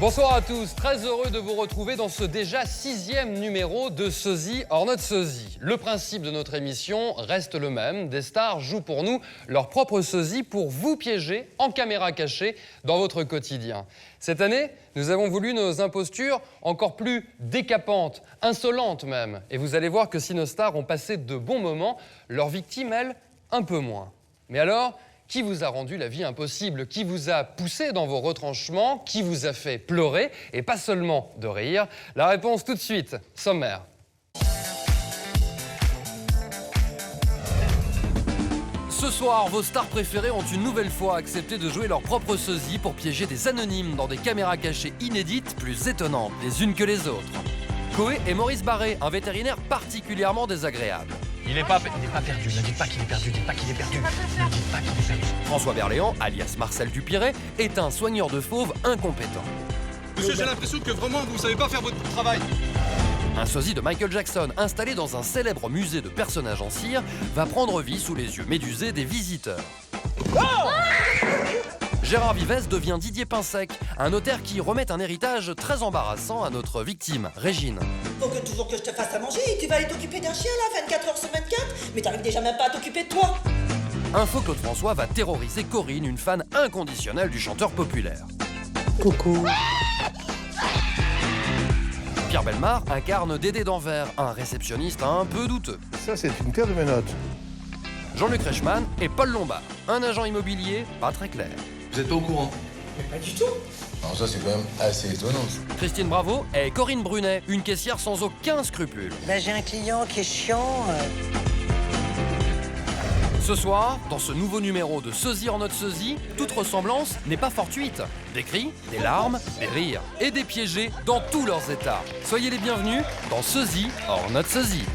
Bonsoir à tous, très heureux de vous retrouver dans ce déjà 6e numéro de Sosie hors notre sosie. Le principe de notre émission reste le même, des stars jouent pour nous leur propre sosie pour vous piéger en caméra cachée dans votre quotidien. Cette année, nous avons voulu nos impostures encore plus décapantes, insolentes même. Et vous allez voir que si nos stars ont passé de bons moments, leurs victimes, elles, un peu moins. Mais alors, qui vous a rendu la vie impossible? Qui vous a poussé dans vos retranchements? Qui vous a fait pleurer? Et pas seulement de rire. La réponse tout de suite, sommaire. Ce soir, vos stars préférées ont une nouvelle fois accepté de jouer leur propre sosie pour piéger des anonymes dans des caméras cachées inédites, plus étonnantes les unes que les autres. Coé et Maurice Barré, un vétérinaire particulièrement désagréable. Il n'est pas perdu, ne dites pas qu'il est perdu, dites pas qu'il est perdu. Ne dites pas qu'il est perdu. François Berléand, alias Marcel Dupiré, est un soigneur de fauves incompétent. Monsieur, j'ai l'impression que vraiment vous savez pas faire votre travail. Un sosie de Michael Jackson, installé dans un célèbre musée de personnages en cire, va prendre vie sous les yeux médusés des visiteurs. Gérard Vivès devient Didier Pinsec, un notaire qui remet un héritage très embarrassant à notre victime, Régine. Faut que toujours que je te fasse à manger et tu vas aller t'occuper d'un chien là, 24 heures sur 24. Mais t'arrives déjà même pas à t'occuper de toi. Info Claude François va terroriser Corinne, une fan inconditionnelle du chanteur populaire. Coucou. Pierre Bellemare incarne Dédé d'Anvers, un réceptionniste un peu douteux. Ça, c'est une terre de mes notes. Jean-Luc Reichmann et Paul Lombard, un agent immobilier pas très clair. Vous êtes pas au courant? Mais pas du tout. Alors ça, c'est quand même assez étonnant. Christine Bravo et Corinne Brunet, une caissière sans aucun scrupule. Ben j'ai un client qui est chiant. Ce soir, dans ce nouveau numéro de Sosie hors notre sosie, toute ressemblance n'est pas fortuite. Des cris, des larmes, des rires et des piégés dans tous leurs états. Soyez les bienvenus dans Sosie hors notre sosie.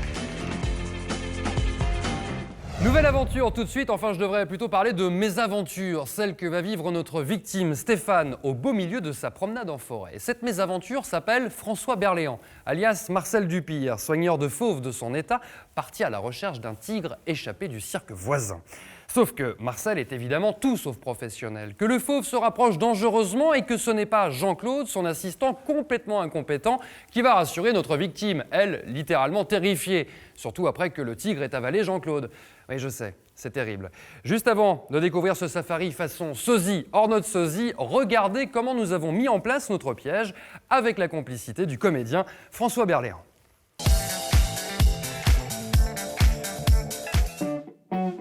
Nouvelle aventure tout de suite, enfin je devrais plutôt parler de mésaventure, celle que va vivre notre victime Stéphane au beau milieu de sa promenade en forêt. Cette mésaventure s'appelle François Berléand, alias Marcel Dupire, soigneur de fauves de son état, parti à la recherche d'un tigre échappé du cirque voisin. Sauf que Marcel est évidemment tout sauf professionnel, que le fauve se rapproche dangereusement et que ce n'est pas Jean-Claude, son assistant complètement incompétent, qui va rassurer notre victime, elle, littéralement terrifiée, surtout après que le tigre ait avalé Jean-Claude. Oui, je sais, c'est terrible. Juste avant de découvrir ce safari façon sosie hors notre sosie, regardez comment nous avons mis en place notre piège avec la complicité du comédien François Berléand.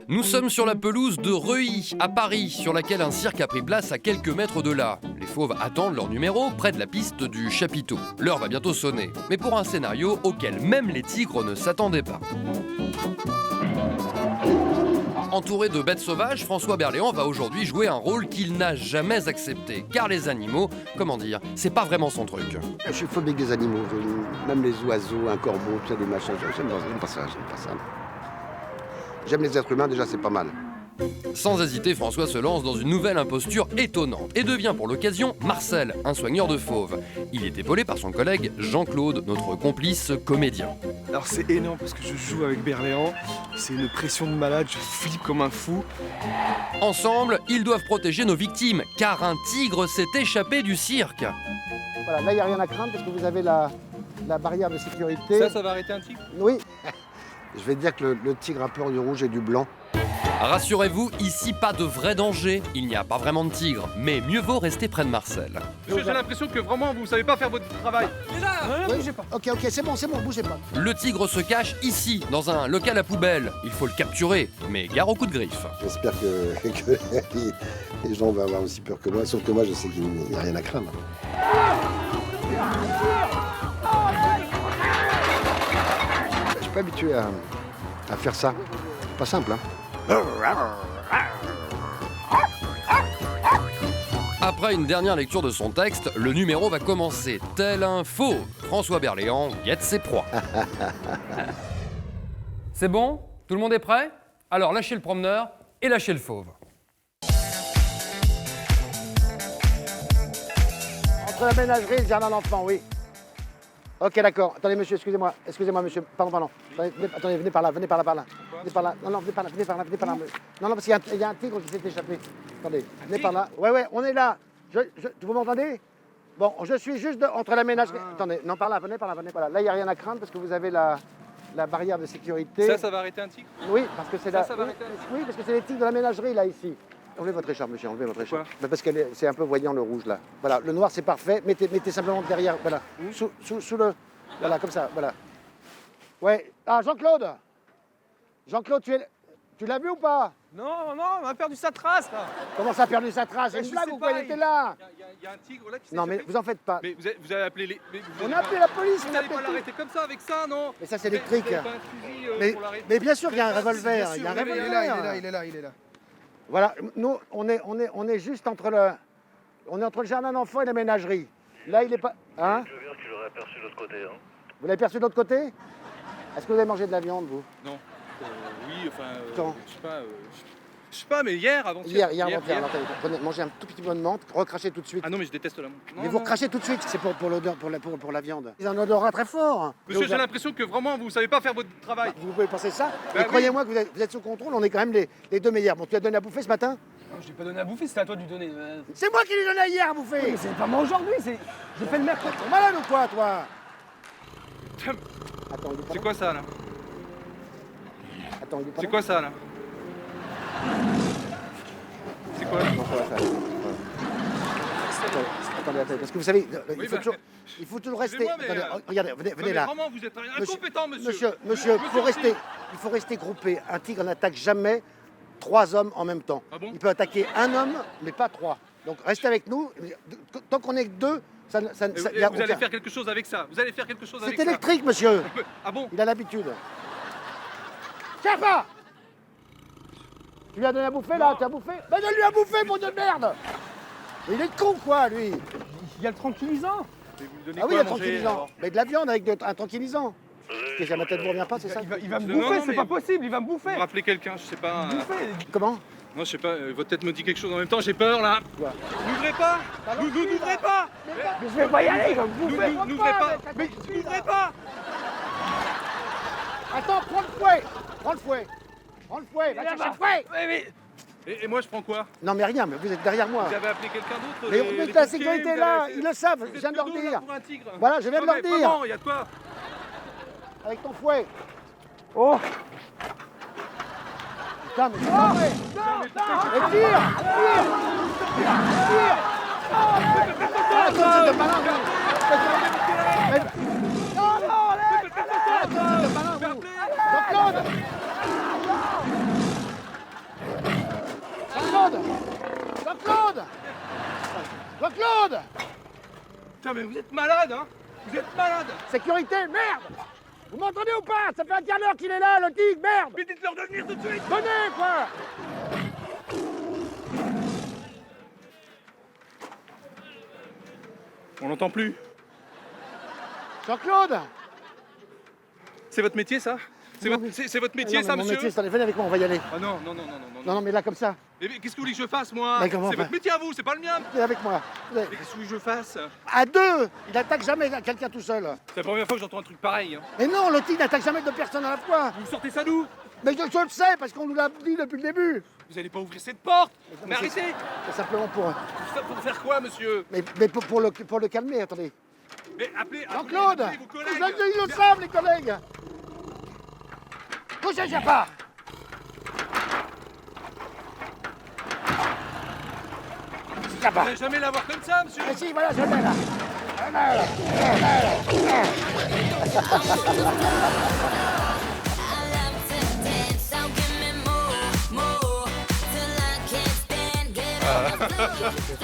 Nous sommes sur la pelouse de Reuilly, à Paris, sur laquelle un cirque a pris place à quelques mètres de là. Les fauves attendent leur numéro près de la piste du chapiteau. L'heure va bientôt sonner, mais pour un scénario auquel même les tigres ne s'attendaient pas. Entouré de bêtes sauvages, François Berléand va aujourd'hui jouer un rôle qu'il n'a jamais accepté. Car les animaux, comment dire, c'est pas vraiment son truc. Je suis phobique des animaux, même les oiseaux, un corbeau, tout ça, des machins, j'aime pas ça. J'aime les êtres humains, déjà c'est pas mal. Sans hésiter, François se lance dans une nouvelle imposture étonnante et devient pour l'occasion Marcel, un soigneur de fauves. Il est épaulé par son collègue Jean-Claude, notre complice comédien. Alors c'est énorme parce que je joue avec Berléand, c'est une pression de malade, je flippe comme un fou. Ensemble, ils doivent protéger nos victimes, car un tigre s'est échappé du cirque. Voilà, là il n'y a rien à craindre parce que vous avez la barrière de sécurité. Ça va arrêter un tigre? Oui. Je vais te dire que le tigre a peur du rouge et du blanc. Rassurez-vous, ici pas de vrai danger, il n'y a pas vraiment de tigre, mais mieux vaut rester près de Marcel. Monsieur, j'ai l'impression que vraiment vous savez pas faire votre travail. Oui, bougez pas. Ok, c'est bon, bougez pas. Le tigre se cache ici, dans un local à poubelle. Il faut le capturer, mais gare au coup de griffe. J'espère que les gens vont avoir aussi peur que moi, sauf que moi je sais qu'il n'y a rien à craindre. Je suis pas habitué à faire ça. C'est pas simple, hein. Après une dernière lecture de son texte, le numéro va commencer. Tel un fauve, François Berléand guette ses proies. C'est bon? Tout le monde est prêt? Alors lâchez le promeneur et lâchez le fauve. Entre la ménagerie et le jardin d'enfants, oui. Ok, d'accord. Attendez, monsieur, excusez-moi, monsieur. Pardon. Attendez, venez par là. Venez par là. Non, venez par là. Non, parce qu'il y a un tigre qui s'est échappé. Attendez, venez par là. Ouais, on est là. Vous m'entendez? Bon, je suis juste entre la ménagerie... Attendez, non, par là, venez par là, venez par là. Là, il n'y a rien à craindre parce que vous avez la barrière de sécurité. Ça va arrêter un tigre? Oui, parce que c'est ça va arrêter. Oui, parce que c'est les tigres de la ménagerie, là, ici. Enlevez votre écharpe, monsieur, enlevez votre écharpe. Pourquoi? Parce que c'est un peu voyant, le rouge, là. Voilà, le noir, c'est parfait. Mettez simplement derrière, voilà. Sous le... Voilà, comme ça, voilà. Ouais. Ah, Jean-Claude! Jean-Claude, tu l'as vu ou pas? Non, on a perdu sa trace là. Comment ça a perdu sa trace? C'est une je blague sais ou quoi? pas, Il était là! Il y a un tigre là qui s'est Non, mais échappé. vous en faites pas. Mais vous avez appelé les. On a appelé la police, Vous on a n'allez appelé pas tout. l'arrêter comme ça avec ça, non? Mais ça, c'est Vous électrique. avez pas un fusil, Mais, pour l'arrêter? mais bien sûr qu'il y a un Bien revolver. sûr, Il y a un vous avez- revolver. il est là. Voilà, nous, on est juste entre le... On est entre le jardin d'enfants et la ménagerie. Là, il est pas... Hein? Je veux dire que tu l'aurais aperçu de l'autre côté. Hein. Vous l'avez perçu de l'autre côté? Est-ce que vous avez mangé de la viande, vous? Non. Oui, enfin. Quand? Je sais pas, mais hier, avant-hier. Hier, avant-hier. Alors, attendez, mangez un tout petit peu de menthe, recrachez tout de suite. Ah non, mais je déteste la menthe. Non, Mais vous non. recrachez tout de suite, c'est pour l'odeur, pour la viande. C'est un odorat très fort. Monsieur, Donc, j'ai l'impression que vraiment vous savez pas faire votre travail. vous pouvez penser ça, mais oui. croyez-moi que vous êtes sous contrôle, on est quand même les deux meilleurs. Bon, tu as donné à bouffer ce matin? Je l'ai pas donné à bouffer, c'était à toi de lui donner. C'est moi qui l'ai donné hier à bouffer. Mais c'est pas moi aujourd'hui, j'ai fait le mercredi. T'es malade ou quoi, toi? Tiens, Attends, il dit c'est pardon. quoi ça là? Attends, il dit C'est pardon. quoi ça là? C'est quoi? Non, ça va, ça va. Attendez, parce que vous savez, il faut toujours rester. excusez-moi, mais, Attendez, regardez, venez Non, mais là. Vraiment, vous êtes incompétent, monsieur. Monsieur, il faut rester groupé. Un tigre n'attaque jamais 3 hommes en même temps. Ah bon? Il peut attaquer un homme, mais pas 3. Donc restez avec nous. Tant qu'on est que 2, ça, Et y a vous allez aucun- faire quelque chose avec ça. Vous allez faire quelque chose avec C'est ça. électrique, monsieur. Ah bon? Il a l'habitude. Tiens pas! Tu lui as donné à bouffer là? Tu as bouffé? Mais donne-lui à bouffer, bon de merde! Mais il est con quoi, lui! Il y a le tranquillisant. Mais vous me donnez Ah oui, quoi un à manger, tranquillisant. alors? Mais de la viande avec un tranquillisant. Qu'est-ce que ma tête vous revient pas, c'est ça? Il va me Non, bouffer, non, c'est mais- pas possible, il va me bouffer. Vous rappelez quelqu'un, je sais pas. Comment? Non, je sais pas, votre tête me dit quelque chose en même temps, j'ai peur là. Quoi? N'ouvrez pas! N'ouvrez pas! Mais je vais pas y aller, il va me bouffer. N'ouvrez pas! Mais n'ouvrez pas! Attends, prends le fouet! Prends le fouet! Prends le fouet! Va chercher le fouet! Et moi je prends quoi? Non mais rien, mais vous êtes derrière moi. Vous avez appelé quelqu'un d'autre? Mais les la pompiers, sécurité vous est là, avez- ils le savent, Vous je êtes viens de leur que deux, là, dire. pour un tigre. Voilà, je viens de Non, leur mais dire. vraiment, il y a de quoi? Avec ton fouet. Oh, Putain, mais c'est pas vrai! Et tire! Ah, attends, c'est de malin, vous! Attends, c'est de malin, vous! Jean-Claude! Jean-Claude! Jean-Claude! Jean-Claude! Putain, mais vous êtes malade, hein? Vous êtes malade! Sécurité, merde! Vous m'entendez ou pas? Ça fait un quart d'heure qu'il est là, le tigre, merde! Mais dites-leur de venir tout de suite! Venez, quoi! On l'entend plus. Jean-Claude! C'est votre métier, ça? C'est Non, votre, mais- c'est votre métier, Ah non, ça, mais mon monsieur? métier, venez avec moi, on va y aller. Ah non. Non, non, mais là, comme ça, Mais qu'est-ce que vous voulez que je fasse, moi? Mais comment C'est faire? votre métier à vous, c'est pas le mien! venez avec moi. Venez. Mais qu'est-ce que vous voulez que je fasse? À 2! Il n'attaque jamais quelqu'un tout seul. C'est la première fois que j'entends un truc pareil, hein. Mais non, le tigre n'attaque jamais 2 personnes à la fois. Vous sortez ça d'où? Mais je le sais, parce qu'on nous l'a dit depuis le début. Vous allez pas ouvrir cette porte! Mais mais arrêtez! C'est simplement pour... Pour faire quoi, monsieur? Mais pour le calmer, attendez. Mais appelez Jean-Claude! appelez vos collègues! Ils le savent, les collègues! Bougez, Jafar! Vous Jafar! n'allez jamais l'avoir comme ça, monsieur! Mais si, voilà, je l'ai là!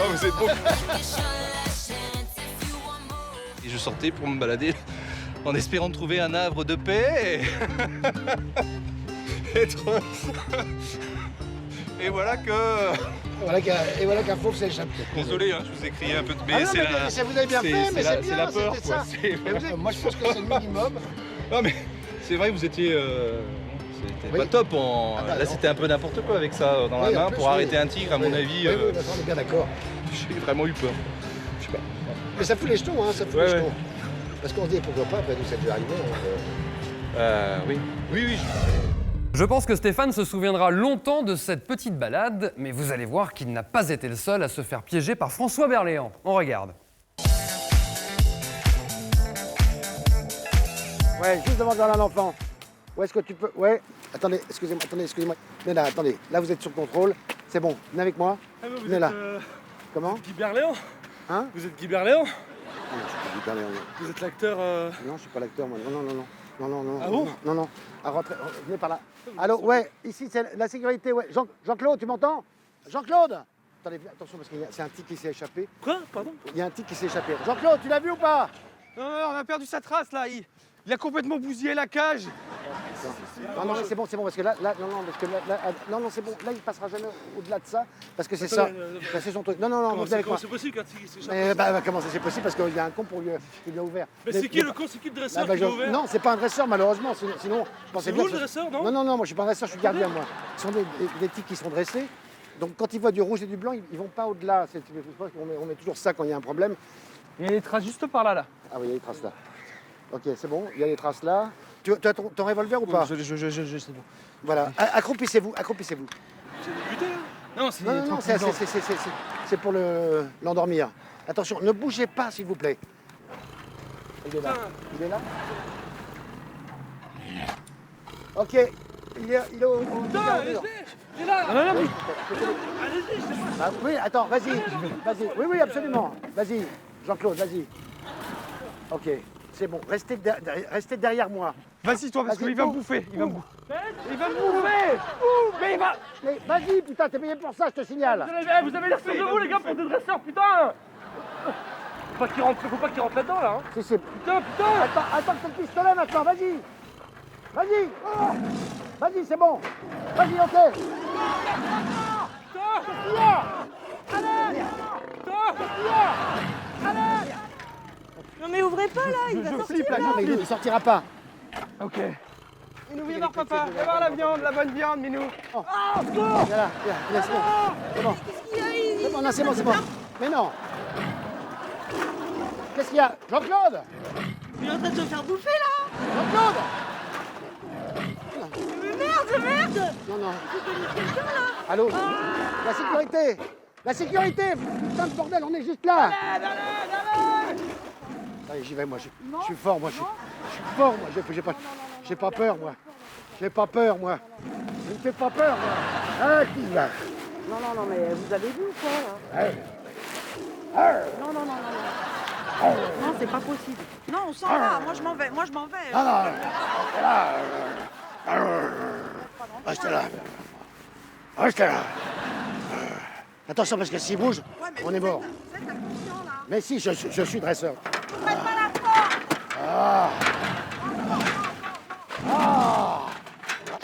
vous êtes beau! Et je sortais pour me balader en espérant trouver un havre de paix. Et voilà que... Et voilà qu'un fauve s'échappe. Désolé, hein, je vous ai crié un peu de... Ah non, mais ça vous avez bien fait, mais c'est bien, la peur, c'était quoi. ça. Mais vous êtes- moi, je pense que c'est le minimum. Non mais c'est vrai, vous étiez... C'était Oui. pas top en... Ah bah Là non. c'était un peu n'importe quoi avec ça dans Oui, la en main plus, pour oui. arrêter un tigre, à mon Oui. avis. Oui, d'accord, on est bien d'accord. J'ai vraiment eu peur. Mais ça fout les jetons, hein, ça fout Ouais, les ouais. jetons. Parce qu'on se dit, pourquoi pas, après nous, c'est déjà arrivé. Oui. Oui. Je pense que Stéphane se souviendra longtemps de cette petite balade, mais vous allez voir qu'il n'a pas été le seul à se faire piéger par François Berléand. On regarde. Ouais, juste devant le jardin d'enfants. Où est-ce que tu peux... Ouais, attendez, excusez-moi. Mais là, attendez, là vous êtes sur contrôle. C'est bon, venez avec moi. Ah, mais vous Venez êtes, là. Comment? Guy Berléand. Hein? Vous êtes Guy Berléand. Ah non, je suis pas Guy Berléand, non. Vous êtes l'acteur. Non, je suis pas l'acteur, moi. Non. Ah bon? Non. Ah, venez par là. Allô, ouais, ici c'est la sécurité, ouais. Jean-Claude, tu m'entends? Jean-Claude! Attendez, attention, parce que c'est un tic qui s'est échappé. Quoi? Pardon? Il y a un tic qui s'est échappé. Jean-Claude, tu l'as vu ou pas? Non, on a perdu sa trace là. Il a complètement bousillé la cage. Non, mais c'est bon, parce que là, non, c'est bon. Là, il passera jamais au-delà de ça, parce que c'est ça. Ça, c'est son truc. Non, Comment vous allez comment quoi? c'est possible quand il s'est Mais comment ça c'est possible? Parce qu'il y a un con pour lui, qui lui a ouvert. Mais c'est qui le con? C'est qui le dresseur qui l'a ouvert? Non, c'est pas un dresseur, malheureusement. Sinon, je pensais C'est bien vous que le dresseur, non? Non, moi je suis pas un dresseur, je suis gardien, moi. Ce sont des tics qui sont dressés. Donc quand ils voient du rouge et du blanc, ils vont pas au-delà. On met toujours ça quand il y a un problème. Il y a des traces juste par là. Ah oui, il y a des traces là. Ok, c'est bon, il y a des traces là. Tu as ton revolver ou pas? Je c'est bon. Voilà, accroupissez-vous. J'ai buté là? Non, c'est Non, c'est pour l'endormir. Attention, ne bougez pas, s'il vous plaît. Il est là. Il est là. Ok, il est au... Putain, il est là. Non, mais... Allez-y, je sais pas. Oui, attends, vas-y. Oui, absolument. Vas-y, Jean-Claude, vas-y. Ok, c'est bon. Restez derrière moi. Vas-y, toi, parce Vas-y, qu'il va me bouffer. Il va me bouffer. Mais il va... Mais vas-y, putain, t'es payé pour ça, je te signale. Vous avez l'air de vous, les gars, pour des dresseurs, putain. Faut pas qu'il rentre là-dedans, là. Hein. Si. Putain. Attends que t'as le pistolet maintenant, vas-y. Oh. Vas-y, c'est bon. Vas-y, ok. Non mais ouvrez pas là, il va sortir Flippe, là, là. non, mais il sortira pas. Ok. Minou, viens voir papa. Viens voir la viande, la bonne viande, Minou. Ah, au secours. Viens, c'est bon. C'est bon. C'est bon. Mais non. Qu'est-ce qu'il y a? Jean-Claude. Il est en train de te faire bouffer là. Jean-Claude. Mais merde. Non. Allô? La sécurité. Putain de bordel, on est juste là. Allez, j'y vais, moi. Je suis fort, moi. Je suis fort, moi. J'ai pas peur, moi. Je me fais pas peur, moi. Ah, qui va? Non, mais vous avez vu ou quoi là? Non. Non, c'est pas possible. Non, on s'en va, moi je m'en vais. Ah, restez là. Attention, parce que s'il bouge, on est mort. Vous êtes inconscient là. Mais si, je suis dresseur. Faites pas la porte.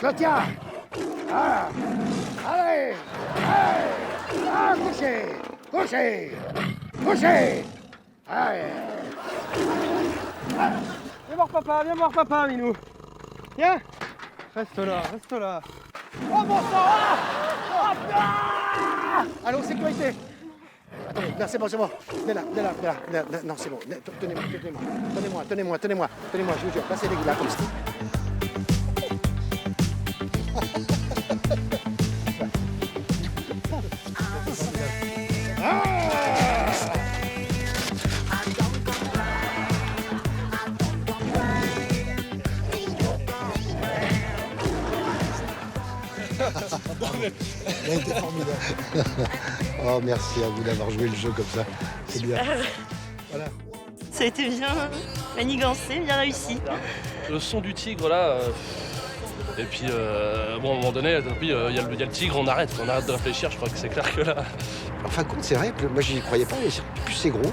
Je le tiens. Allez. Couchez. Allez. Viens voir papa, Minou. Viens. Reste là. Oh bon sang. Allô, sécurité. Attendez, là, c'est bon. Venez là. Non, c'est bon. Tenez-moi, je vous jure. Passez les gars, là, comme ça. Il a été formidable. Oh, merci à vous d'avoir joué le jeu comme ça. C'est bien. Voilà. Ça a été bien manigancé, bien réussi. Le son du tigre là. Et puis, à un moment donné, il y a le tigre, on arrête de réfléchir. Je crois que c'est clair que là. En fin de compte, c'est vrai, moi j'y croyais pas, mais plus c'est gros,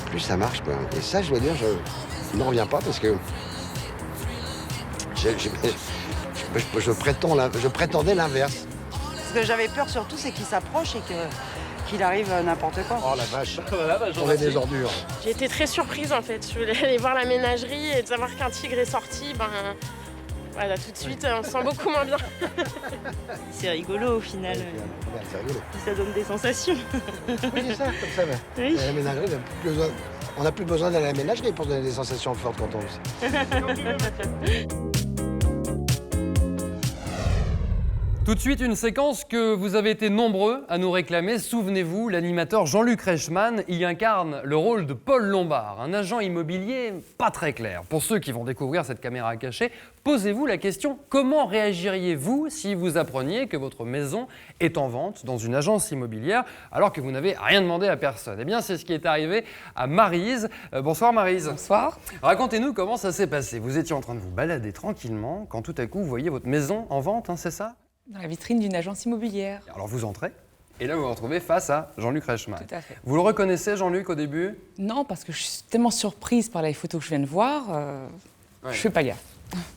plus ça marche. Quoi. Et ça, je dois dire, je n'en reviens pas parce que je prétendais l'inverse. Ce que j'avais peur surtout, c'est qu'il s'approche et qu'il arrive n'importe quoi. Oh la vache, on est des ordures. J'ai été très surprise en fait. Je voulais aller voir la ménagerie et de savoir qu'un tigre est sorti, voilà, tout de suite, on se sent beaucoup moins bien. C'est rigolo au final. C'est rigolo. Ça donne des sensations. Oui, c'est ça, comme ça. Mais Oui. la ménagerie, on n'a plus besoin d'aller à la ménagerie pour donner des sensations fortes quand on... Tout de suite, une séquence que vous avez été nombreux à nous réclamer. Souvenez-vous, l'animateur Jean-Luc Reichmann y incarne le rôle de Paul Lombard, un agent immobilier pas très clair. Pour ceux qui vont découvrir cette caméra cachée, posez-vous la question, comment réagiriez-vous si vous appreniez que votre maison est en vente dans une agence immobilière alors que vous n'avez rien demandé à personne? Eh bien, c'est ce qui est arrivé à Maryse. Bonsoir Maryse. Bonsoir. Racontez-nous comment ça s'est passé. Vous étiez en train de vous balader tranquillement quand tout à coup vous voyez votre maison en vente, hein, c'est ça? Dans la vitrine d'une agence immobilière. Alors vous entrez, et là vous vous retrouvez face à Jean-Luc Reichmann. Tout à fait. Vous le reconnaissez, Jean-Luc, au début? Non, parce que je suis tellement surprise par les photos que je viens de voir, je fais pas gaffe.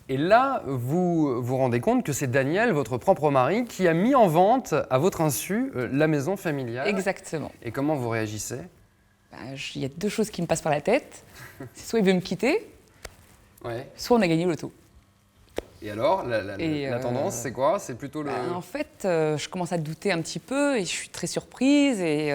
Et là, vous vous rendez compte que c'est Daniel, votre propre mari, qui a mis en vente, à votre insu, la maison familiale. Exactement. Et comment vous réagissez? Il y a deux choses qui me passent par la tête. C'est soit il veut me quitter, soit on a gagné l'auto. Et alors, la tendance, c'est quoi? C'est plutôt le... En fait, je commence à douter un petit peu et je suis très surprise et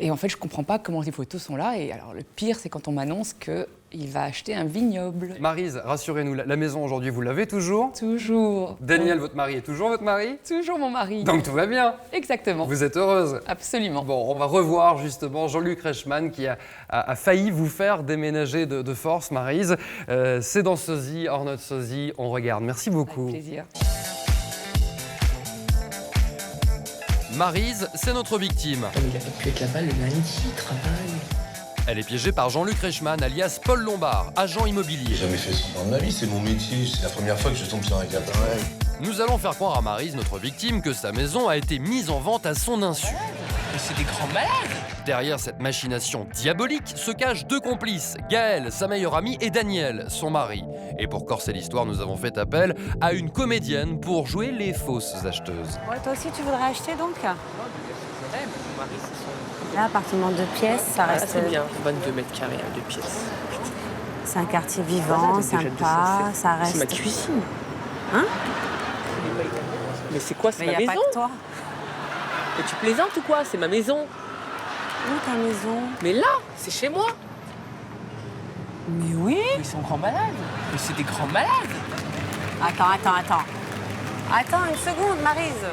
en fait, je comprends pas comment les photos sont là. Et alors, le pire, c'est quand on m'annonce qu'il va acheter un vignoble. Maryse, rassurez-nous, la maison aujourd'hui, vous l'avez toujours? Toujours. Daniel, votre mari, est toujours votre mari? Toujours mon mari. Donc tout va bien? Exactement. Vous êtes heureuse? Absolument. Bon, on va revoir justement Jean-Luc Reichmann qui a failli vous faire déménager de force, Maryse. C'est dans Sosie, hors notre Sosie, on regarde. Merci beaucoup. Avec plaisir. Maryse, c'est notre victime. Il a pas pu être là-bas le lundi, il travaille. Elle est piégée par Jean-Luc Reichmann, alias Paul Lombard, agent immobilier. J'ai jamais fait ça dans ma vie, c'est mon métier. C'est la première fois que je tombe sur un cas pareil. Nous allons faire croire à Maryse, notre victime, que sa maison a été mise en vente à son insu. Mais c'est des grands malades. Derrière cette machination diabolique se cachent deux complices, Gaël, sa meilleure amie, et Daniel, son mari. Et pour corser l'histoire, nous avons fait appel à une comédienne pour jouer les fausses acheteuses. Ouais, toi aussi, tu voudrais acheter donc? Là, appartement de pièces, ça reste. C'est bien, 22 mètres carrés à 2 pièces. C'est un quartier vivant, sympa, ça reste. C'est ma cuisine. Hein? Mais c'est quoi, c'est Mais ma y a maison? pas que toi. Mais tu plaisantes ou quoi? C'est ma maison. Où ta maison? Mais là, c'est chez moi. Mais oui. Mais ils sont grands malades. Mais c'est des grands malades. Attends. Attends une seconde, Maryse.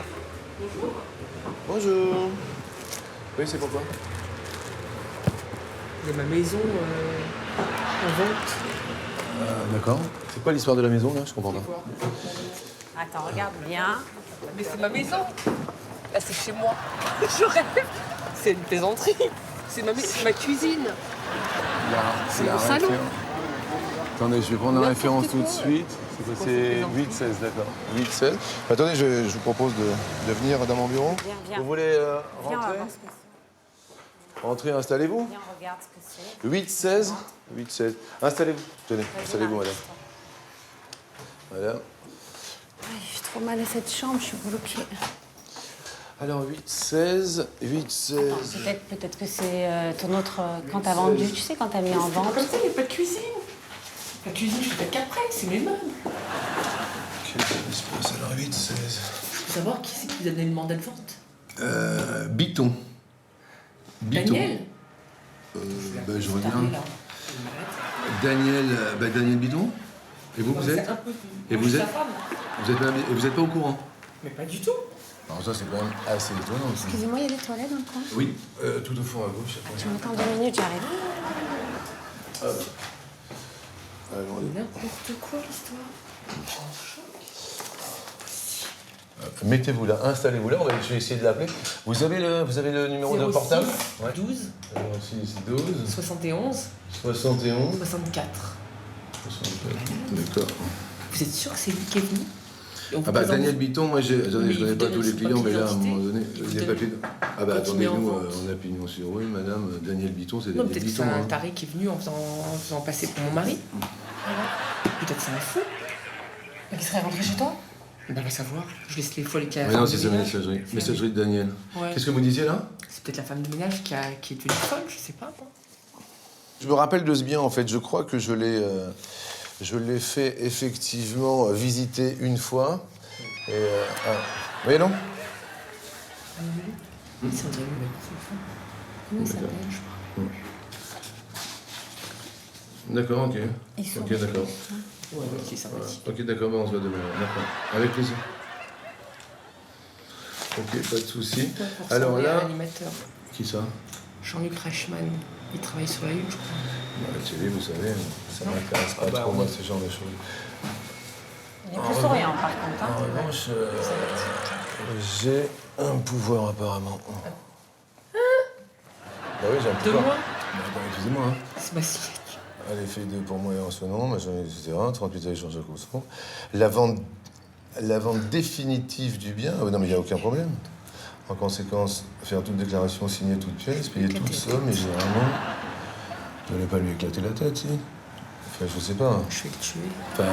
Bonjour. Oui, c'est pourquoi? Il y a ma maison en vente. D'accord. C'est quoi l'histoire de la maison, là? Je comprends pas. Attends, regarde bien. Mais c'est ma maison. Là, c'est chez moi. Je rêve. C'est une plaisanterie. C'est ma cuisine. C'est mon salon. Attendez, je vais prendre la référence tout de suite. C'est 8-16, d'accord. 8-16. Attendez, je vous propose de venir dans mon bureau. Viens. Vous voulez Viens, on va rentrer? voir ce que c'est. Rentrez, installez-vous. Viens, on regarde ce que c'est. 8-16. 8-16. Installez-vous. Tenez, installez-vous, madame. Voilà. J'ai trop mal à cette chambre, je suis bloquée. Alors, 8-16. 8-16. Peut-être que c'est ton autre. Quand t'as vendu, tu sais, quand t'as mis en vente. Comme ça, il n'y a pas de cuisine. La cuisine, je fais qu'après, c'est mes meubles. Qu'est-ce qui se passe? Alors, 8-16. Je veux savoir qui c'est qui vous a donné le mandat de vente. Biton. Daniel. Je regarde. Daniel Biton. Et vous, vous êtes? Et vous êtes? Vous êtes pas au courant? Mais pas du tout. Alors ça, c'est quand même assez étonnant. Excusez-moi, il y a des toilettes dans le coin? Oui, tout au fond à gauche. Tu m'attends 2 minutes, j'arrive. N'importe quoi, l'histoire. Mettez-vous là, installez-vous là, je vais essayer de l'appeler. Vous avez le numéro de portable? 12 06 12 71 71 64. 64. D'accord. Vous êtes sûr que c'est lui qui est venu? Daniel Biton, moi, attendez, je ne donnais pas tous les clients, mais là, à un moment donné, les papiers. Attendez, nous, on a pignon sur rue, madame, Daniel Biton, c'est Daniel Peut-être que Biton. c'est un taré qui est venu en faisant passer pour mon mari. Peut-être c'est un fou. Qui serait rentré chez toi? Va savoir, je laisse les fois les cas. Mais non, c'est sa messagerie. Messagerie de Daniel. Ouais. Qu'est-ce que vous disiez là? C'est peut-être la femme de ménage qui est devenue folle, je sais pas. Moi. Je me rappelle de ce bien, en fait. Je crois que je l'ai fait effectivement visiter une fois. Et, oui, non? Oui, c'est André Moulin. Comment il s'appelle, je crois. D'accord, ok. Ok, d'accord. Ouais, qui est sympathique. Ok, d'accord, on se voit demain. D'accord. Avec plaisir. Ok, pas de souci. Pour Alors ressembler à là, l'animateur. qui ça? Jean-Luc Reichmann. Il travaille sur la Une, je crois. La télé, vous savez, ça m'intéresse pas trop, moi, ce genre de choses. Il est plus souriant, par contre. En revanche, j'ai un pouvoir, apparemment. Bah oui, j'ai un pouvoir. De moi Bah, attends, excusez-moi. Hein. C'est ma signature. Elle est fait de pour moi et en ce nom, machin, etc. 38 à échanger au Cousson. La vente définitive du bien, ah, non mais il n'y a aucun problème. En conséquence, faire toute déclaration, signer toute pièce, payer toute somme, et généralement, vous n'allez pas lui éclater la tête, si. Enfin, je sais pas. Je vais le tuer. Enfin,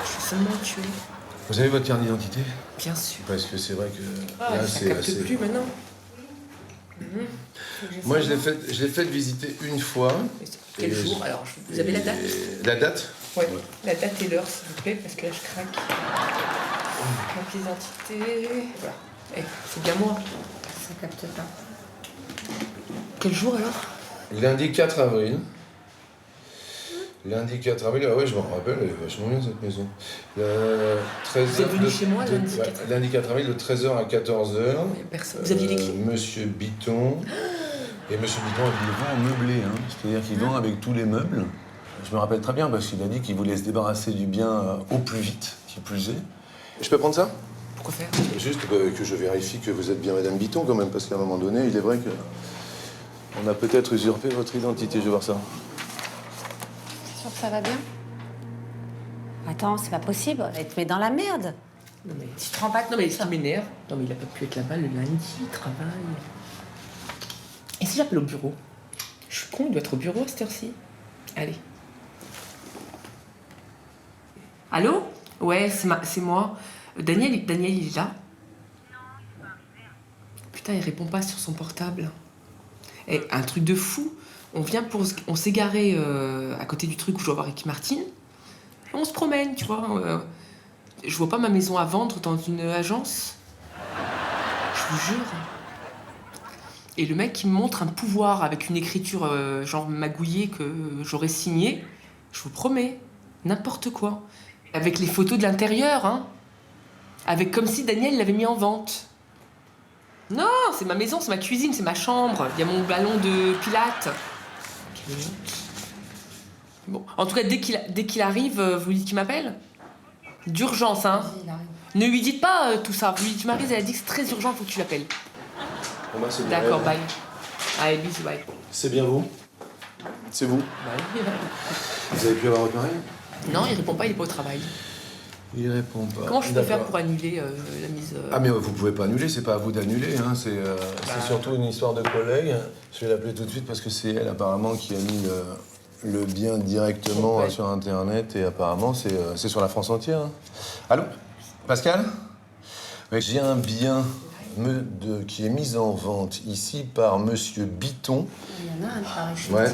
Je vais seulement le tuer. vous avez votre carte d'identité? Bien sûr. Parce que c'est vrai que Ah, là, ça c'est capte assez... plus maintenant. Moi, je l'ai fait visiter une fois. Quel et jour alors? Vous avez la date? La date? Ouais. La date et l'heure, s'il vous plaît, parce que là, je craque. Ma pièce d'identité. Voilà. Eh, c'est bien moi. Ça capte pas. Quel jour alors? Lundi 4 avril. Lundi 4 avril, ah ouais, je m'en rappelle, elle est vachement bien cette maison. Le 13 Vous êtes venu chez moi lundi 4 avril? Lundi 4 avril, de 13h à 14h. Personne. Vous aviez les clés? Monsieur Biton. Et Monsieur Biton, il vend en meublé, hein. C'est-à-dire qu'il vend avec tous les meubles. Je me rappelle très bien parce qu'il a dit qu'il voulait se débarrasser du bien au plus vite, qui plus est. Je peux prendre ça? Pourquoi faire? Juste que je vérifie que vous êtes bien Madame Biton quand même, parce qu'à un moment donné, il est vrai que on a peut-être usurpé votre identité. Je vais voir ça. C'est sûr que ça va bien? Attends, c'est pas possible. Elle te met dans la merde. Non mais, Tu te rends pas compte? non mais ça m'énerve. Non mais il a pas pu être là-bas le lundi, il travaille. Et si j'appelle au bureau? Je suis con, il doit être au bureau à cette heure-ci. Allez. Allô? Ouais, c'est moi. Daniel, il est là? Putain, il répond pas sur son portable. Et un truc de fou. On s'est garé à côté du truc où je dois voir Ricky Martin. Et on se promène, tu vois. Je vois pas ma maison à vendre dans une agence. Je vous jure. Et le mec qui me montre un pouvoir avec une écriture genre magouillée que j'aurais signée, je vous promets, n'importe quoi. Avec les photos de l'intérieur, hein. Avec comme si Daniel l'avait mis en vente. Non, c'est ma maison, c'est ma cuisine, c'est ma chambre. Il y a mon ballon de pilates. Quelle honte. Bon, en tout cas, dès qu'il arrive, vous lui dites qu'il m'appelle. D'urgence, hein. Ne lui dites pas tout ça. Vous lui dites, Maryse, elle a dit que c'est très urgent, il faut que tu l'appelles. Bon, bah, c'est bien. D'accord, bye. Allez, bisous, bye. C'est bien vous? C'est vous? Bah oui, Vous avez pu avoir votre mari? Non, il répond pas, il est pas au travail. Il répond pas. Comment je peux faire D'accord. pour annuler la mise... Ah mais vous pouvez pas annuler, c'est pas à vous d'annuler, hein. C'est surtout une histoire de collègue. Je vais l'appeler tout de suite parce que c'est elle apparemment qui a mis le bien directement Ouais. sur Internet et apparemment c'est sur la France entière. Hein. Allô? Pascal? Ouais, j'ai un bien qui est mis en vente ici par Monsieur Biton. Il y en a un pareil. Ouais.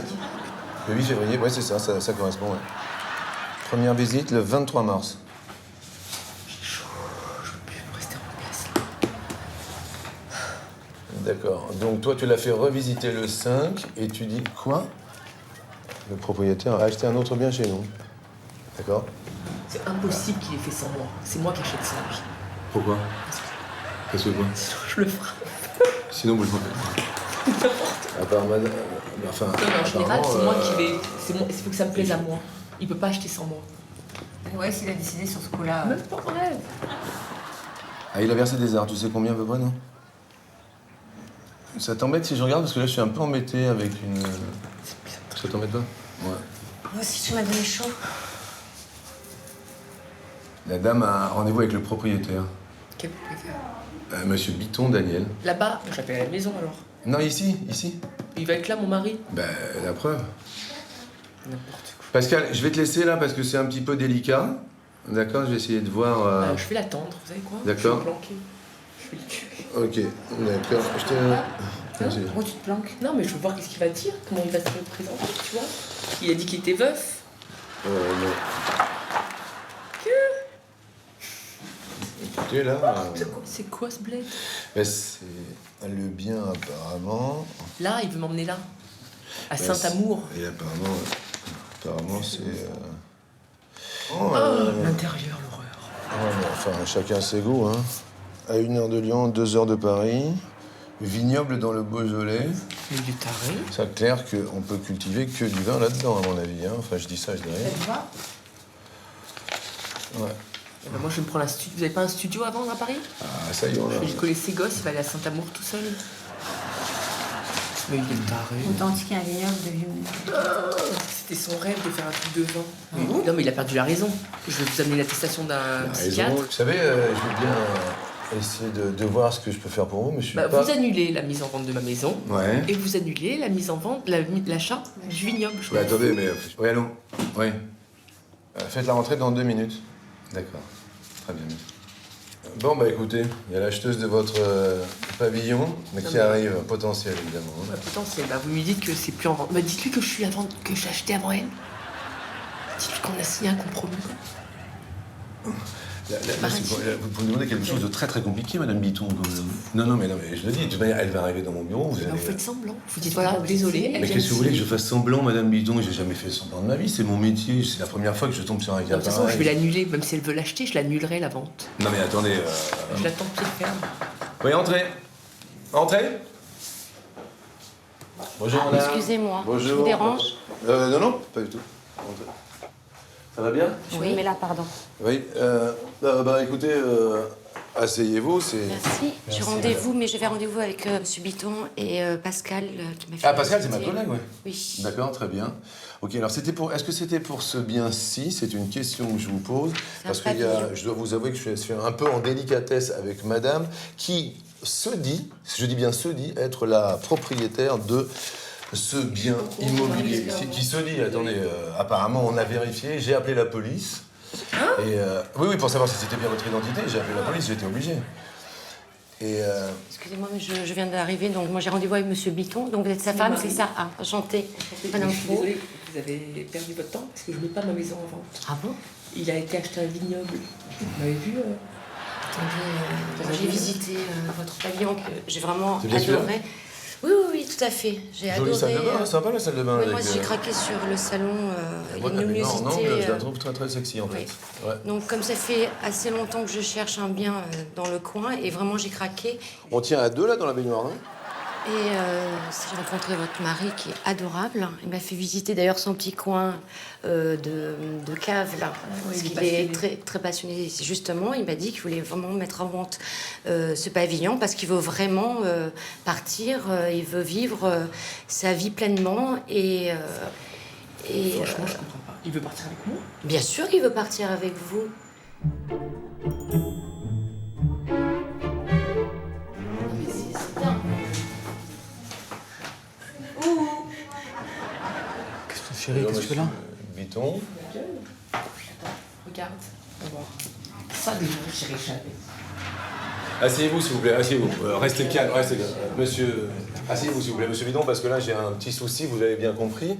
Le 8 février, ouais c'est ça correspond, ouais. Première visite le 23 mars. D'accord. Donc toi, tu l'as fait revisiter le 5 et tu dis quoi? Le propriétaire a acheté un autre bien chez nous. D'accord? C'est impossible qu'il ait fait sans moi. C'est moi qui achète ça. Pourquoi? Parce que quoi? Je le ferai. Sinon, vous le faites. À part madame... Enfin, Non, mais en général, c'est moi qui vais... Il faut que ça me plaise et à moi. Il peut pas acheter sans moi. Ouais, s'il a décidé sur ce coup-là. Même pas en rêve. Ah, il a versé des arts. Tu sais combien à peu près, non? Ça t'embête si je regarde? Parce que là, je suis un peu embêté avec une... Ça t'embête pas? Ouais. Moi aussi, tu m'as donné chaud. La dame a un rendez-vous avec le propriétaire. Quel propriétaire? Monsieur Biton, Daniel. Là-bas, j'appelle à la maison alors. Non, ici. Il va être là, mon mari. Ben, la preuve. N'importe quoi. Pascal, je vais te laisser là parce que c'est un petit peu délicat. D'accord? Je vais essayer de voir... Je vais l'attendre, vous savez quoi? D'accord. Je vais me planquer. Je vais le tuer. Ok, d'accord. Je te... Merci. Pourquoi tu te planques? Non, mais je veux voir qu'est-ce qu'il va dire, comment il va se présenter, tu vois. Il a dit qu'il était veuf. Non. Écoutez, là... C'est quoi ce bled? Ben, c'est le bien, apparemment. Là, il veut m'emmener là. À Ben, Saint-Amour. Et apparemment, c'est... Oh, l'intérieur, l'horreur. Ouais, mais enfin, chacun ses goûts, hein. à 1 heure de Lyon, 2 heures de Paris. Vignoble dans le Beaujolais. Mais du taré. C'est clair qu'on peut cultiver que du vin là-dedans, à mon avis. Hein. Enfin, je dis ça, je dis rien. Ça te va? Ouais. Eh ben moi, je vais me prendre un studio. Vous avez pas un studio à vendre à Paris? Ah, ça y est, on Je a. vais coller ses gosses, il va aller à Saint-Amour tout seul. Mais il est taré. Authentique un vignoble de vieux. C'était son rêve de faire un truc de vin. Non, mais il a perdu la raison. Je vais vous amener l'attestation d'un psychiatre. Vous savez, je veux bien essayer de voir ce que je peux faire pour vous, mais je suis pas... Vous annulez la mise en vente de ma maison. Ouais. Et vous annulez la mise en vente, l'achat du vignoble. Bah, attendez, mais... Oui, allô? Oui. Faites la rentrée dans 2 minutes. D'accord. Très bien. Bon, bah écoutez, il y a l'acheteuse de votre pavillon, mais qui arrive, potentiel évidemment. Bah, potentiel, bah, vous lui dites que c'est plus en vente. Bah, dites-lui que je suis avant, que j'ai acheté avant elle. Dites-lui qu'on a signé un compromis. Vous me demandez quelque chose de très très compliqué, Madame Biton. Non, mais je le dis, de toute manière, elle va arriver dans mon bureau. Vous faites semblant. Vous dites voilà, désolé. Mais qu'est-ce que vous voulez que je fasse semblant, Madame Biton? J'ai jamais fait semblant de ma vie, c'est mon métier. C'est la première fois que je tombe sur un cas pareil. De toute façon, je vais l'annuler. Même si elle veut l'acheter, je l'annulerai la vente. Non, mais attendez. Je l'attends pied ferme. Oui, entrez. Entrez. Bonjour, madame. Excusez-moi, Bonjour. je vous dérange? Non, pas du tout. Entrez. Ça va bien? Oui, mais là, pardon. Oui. Écoutez, asseyez-vous, c'est... Merci. J'ai rendez-vous, mais j'avais rendez-vous avec M. Biton et Pascal qui m'a fait... Ah, Pascal, c'est ma collègue, oui. Oui. D'accord, très bien. Ok, alors est-ce que c'était pour ce bien-ci? C'est une question que je vous pose. Parce que je dois vous avouer que je suis un peu en délicatesse avec madame qui se dit, je dis bien se dit, être la propriétaire de ce bien immobilier. Qui se dit, attendez, apparemment on a vérifié, j'ai appelé la police. Et oui, pour savoir si c'était bien votre identité, j'ai appelé la police, j'ai été obligé. Et Excusez-moi, mais je viens d'arriver, donc moi j'ai rendez-vous avec M. Biton, donc vous êtes sa femme, c'est ça? Ah, enchantée. Je suis désolée, vous avez perdu votre temps parce que je ne mets pas ma maison en vente. Ah bon? Il a été acheté un vignoble. Vous m'avez vu Attendez, j'ai visité votre pavillon que j'ai vraiment adoré. Oui, tout à fait. J'ai adoré. Jolie salle de bain, sympa la salle de bain. Oui, moi j'ai craqué sur le salon. Il y a une luminosité. Non, je la trouve très très sexy en fait. Ouais. Donc comme ça fait assez longtemps que je cherche un bien dans le coin et vraiment j'ai craqué. On tient à 2 là dans la baignoire, non? Et j'ai rencontré votre mari qui est adorable. Il m'a fait visiter d'ailleurs son petit coin de cave là. Parce qu'il est très, très passionné. Justement, il m'a dit qu'il voulait vraiment mettre en vente ce pavillon parce qu'il veut vraiment partir. Il veut vivre sa vie pleinement et franchement, je comprends pas. Il veut partir avec moi? Bien sûr qu'il veut partir avec vous. Chérie, qu'est-ce que tu fais là? Biton. Regarde. Ça, déjà, j'ai échappé. Asseyez-vous, s'il vous plaît, asseyez-vous. Restez calme, restez calme. Monsieur, asseyez-vous, s'il vous plaît, monsieur Biton, parce que là, j'ai un petit souci, vous avez bien compris.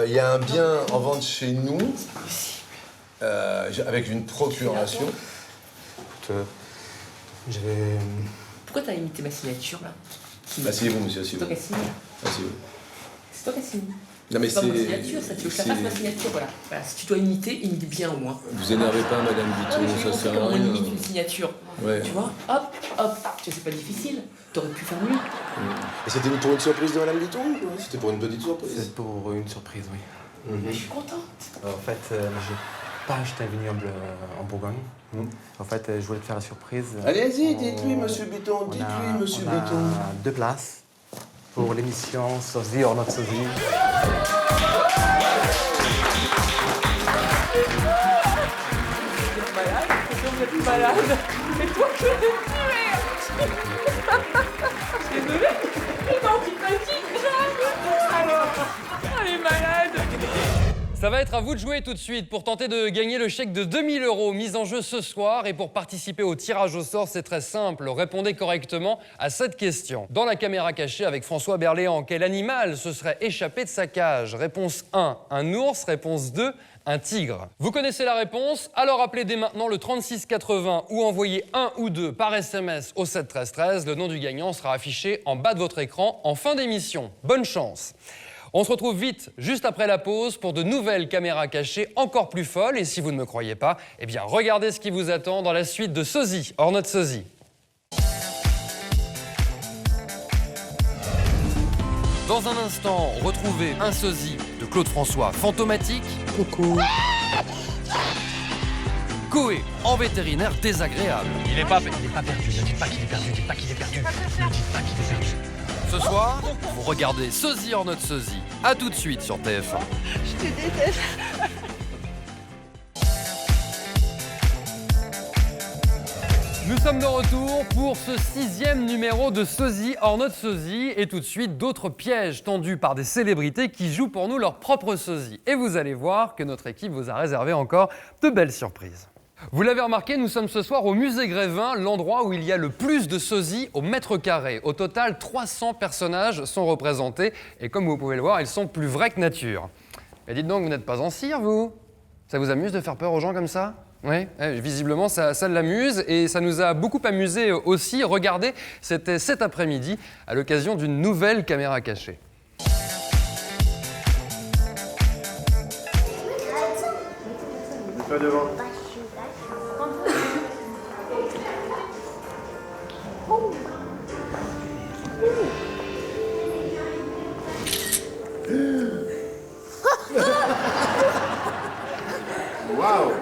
Il y a un bien en vente chez nous, avec une procuration. Écoute, je vais... Pourquoi t'as imité ma signature, là? Asseyez-vous, monsieur, asseyez-vous. C'est toi qui as signé. Asseyez-vous. C'est toi qui as signé. Non, mais c'est pas ma signature, ça, tu veux que je la fasse ma signature, voilà. Si tu dois imiter, imite bien au moins. Vous énervez pas, madame Biton, ça sert à rien. On imite une signature. Ouais. Tu vois, hop, tu sais, c'est pas difficile. T'aurais pu faire mieux. Et c'était pour une surprise de madame Biton ou c'était pour une petite surprise? C'est pour une surprise, oui. Mais je suis contente. En fait, j'ai pas acheté un vignoble en Bourgogne. En fait, je voulais te faire la surprise. Allez-y, dites-lui, monsieur Biton, dites-lui, monsieur Biton. On a 2 places pour l'émission Sosie or not Sosie. Vous êtes malade. C'est toi que je vais tuer. Désolée. Il m'a antipathique grave. Alors, elle est malade. Ça va être à vous de jouer tout de suite pour tenter de gagner le chèque de 2000 € mis en jeu ce soir. Et pour participer au tirage au sort, c'est très simple. Répondez correctement à cette question. Dans la caméra cachée avec François Berléand, quel animal se serait échappé de sa cage? Réponse 1, un ours. Réponse 2, un tigre. Vous connaissez la réponse? Alors appelez dès maintenant le 3680 ou envoyez 1 ou 2 par SMS au 7 13 13. Le nom du gagnant sera affiché en bas de votre écran en fin d'émission. Bonne chance! On se retrouve vite, juste après la pause, pour de nouvelles caméras cachées encore plus folles. Et si vous ne me croyez pas, eh bien regardez ce qui vous attend dans la suite de Sosie or not Sosie. Dans un instant, retrouvez un sosie de Claude François fantomatique. Coucou. Koé en vétérinaire désagréable. Il est pas perdu, ne dites pas qu'il est perdu, ne dites pas qu'il est perdu. Ne dites pas qu'il est perdu. Ce soir, vous regardez Sosie or not sosie. A tout de suite sur TF1. Je te déteste. Nous sommes de retour pour ce 6e numéro de Sosie or not sosie et tout de suite d'autres pièges tendus par des célébrités qui jouent pour nous leur propre sosie. Et vous allez voir que notre équipe vous a réservé encore de belles surprises. Vous l'avez remarqué, nous sommes ce soir au musée Grévin, l'endroit où il y a le plus de sosies au mètre carré. Au total, 300 personnages sont représentés et comme vous pouvez le voir, ils sont plus vrais que nature. Mais dites donc, vous n'êtes pas en cire, vous? Ça vous amuse de faire peur aux gens comme ça? Oui, visiblement ça l'amuse et ça nous a beaucoup amusé aussi. Regardez, c'était cet après-midi à l'occasion d'une nouvelle caméra cachée. Pas devant. Waouh!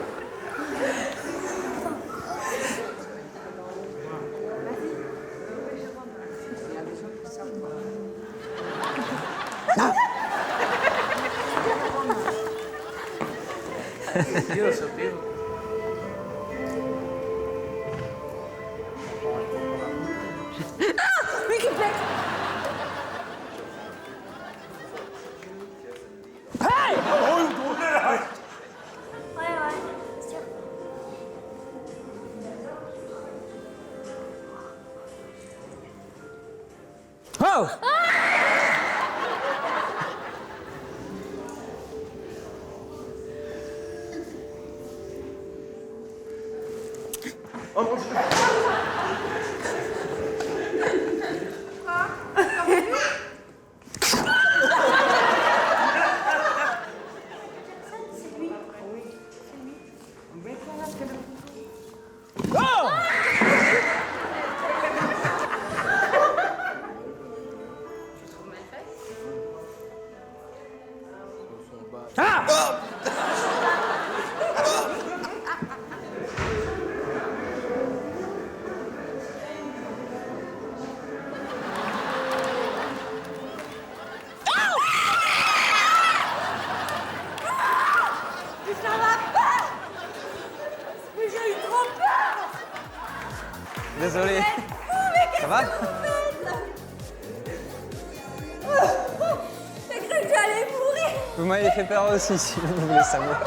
Oh mon Dieu. Désolé. Ça va? J'ai cru que j'allais mourir. Vous m'avez fait peur aussi, si vous voulez savoir.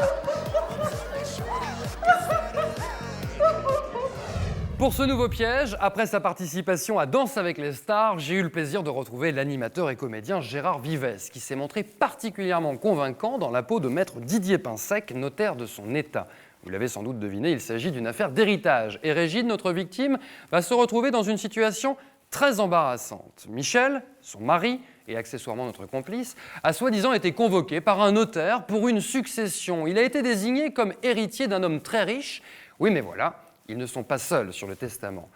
Pour ce nouveau piège, après sa participation à Danse avec les stars, j'ai eu le plaisir de retrouver l'animateur et comédien Gérard Vivès, qui s'est montré particulièrement convaincant dans la peau de maître Didier Pinsec, notaire de son état. Vous l'avez sans doute deviné, il s'agit d'une affaire d'héritage. Et Régine, notre victime, va se retrouver dans une situation très embarrassante. Michel, son mari, et accessoirement notre complice, a soi-disant été convoqué par un notaire pour une succession. Il a été désigné comme héritier d'un homme très riche. Oui, mais voilà, ils ne sont pas seuls sur le testament.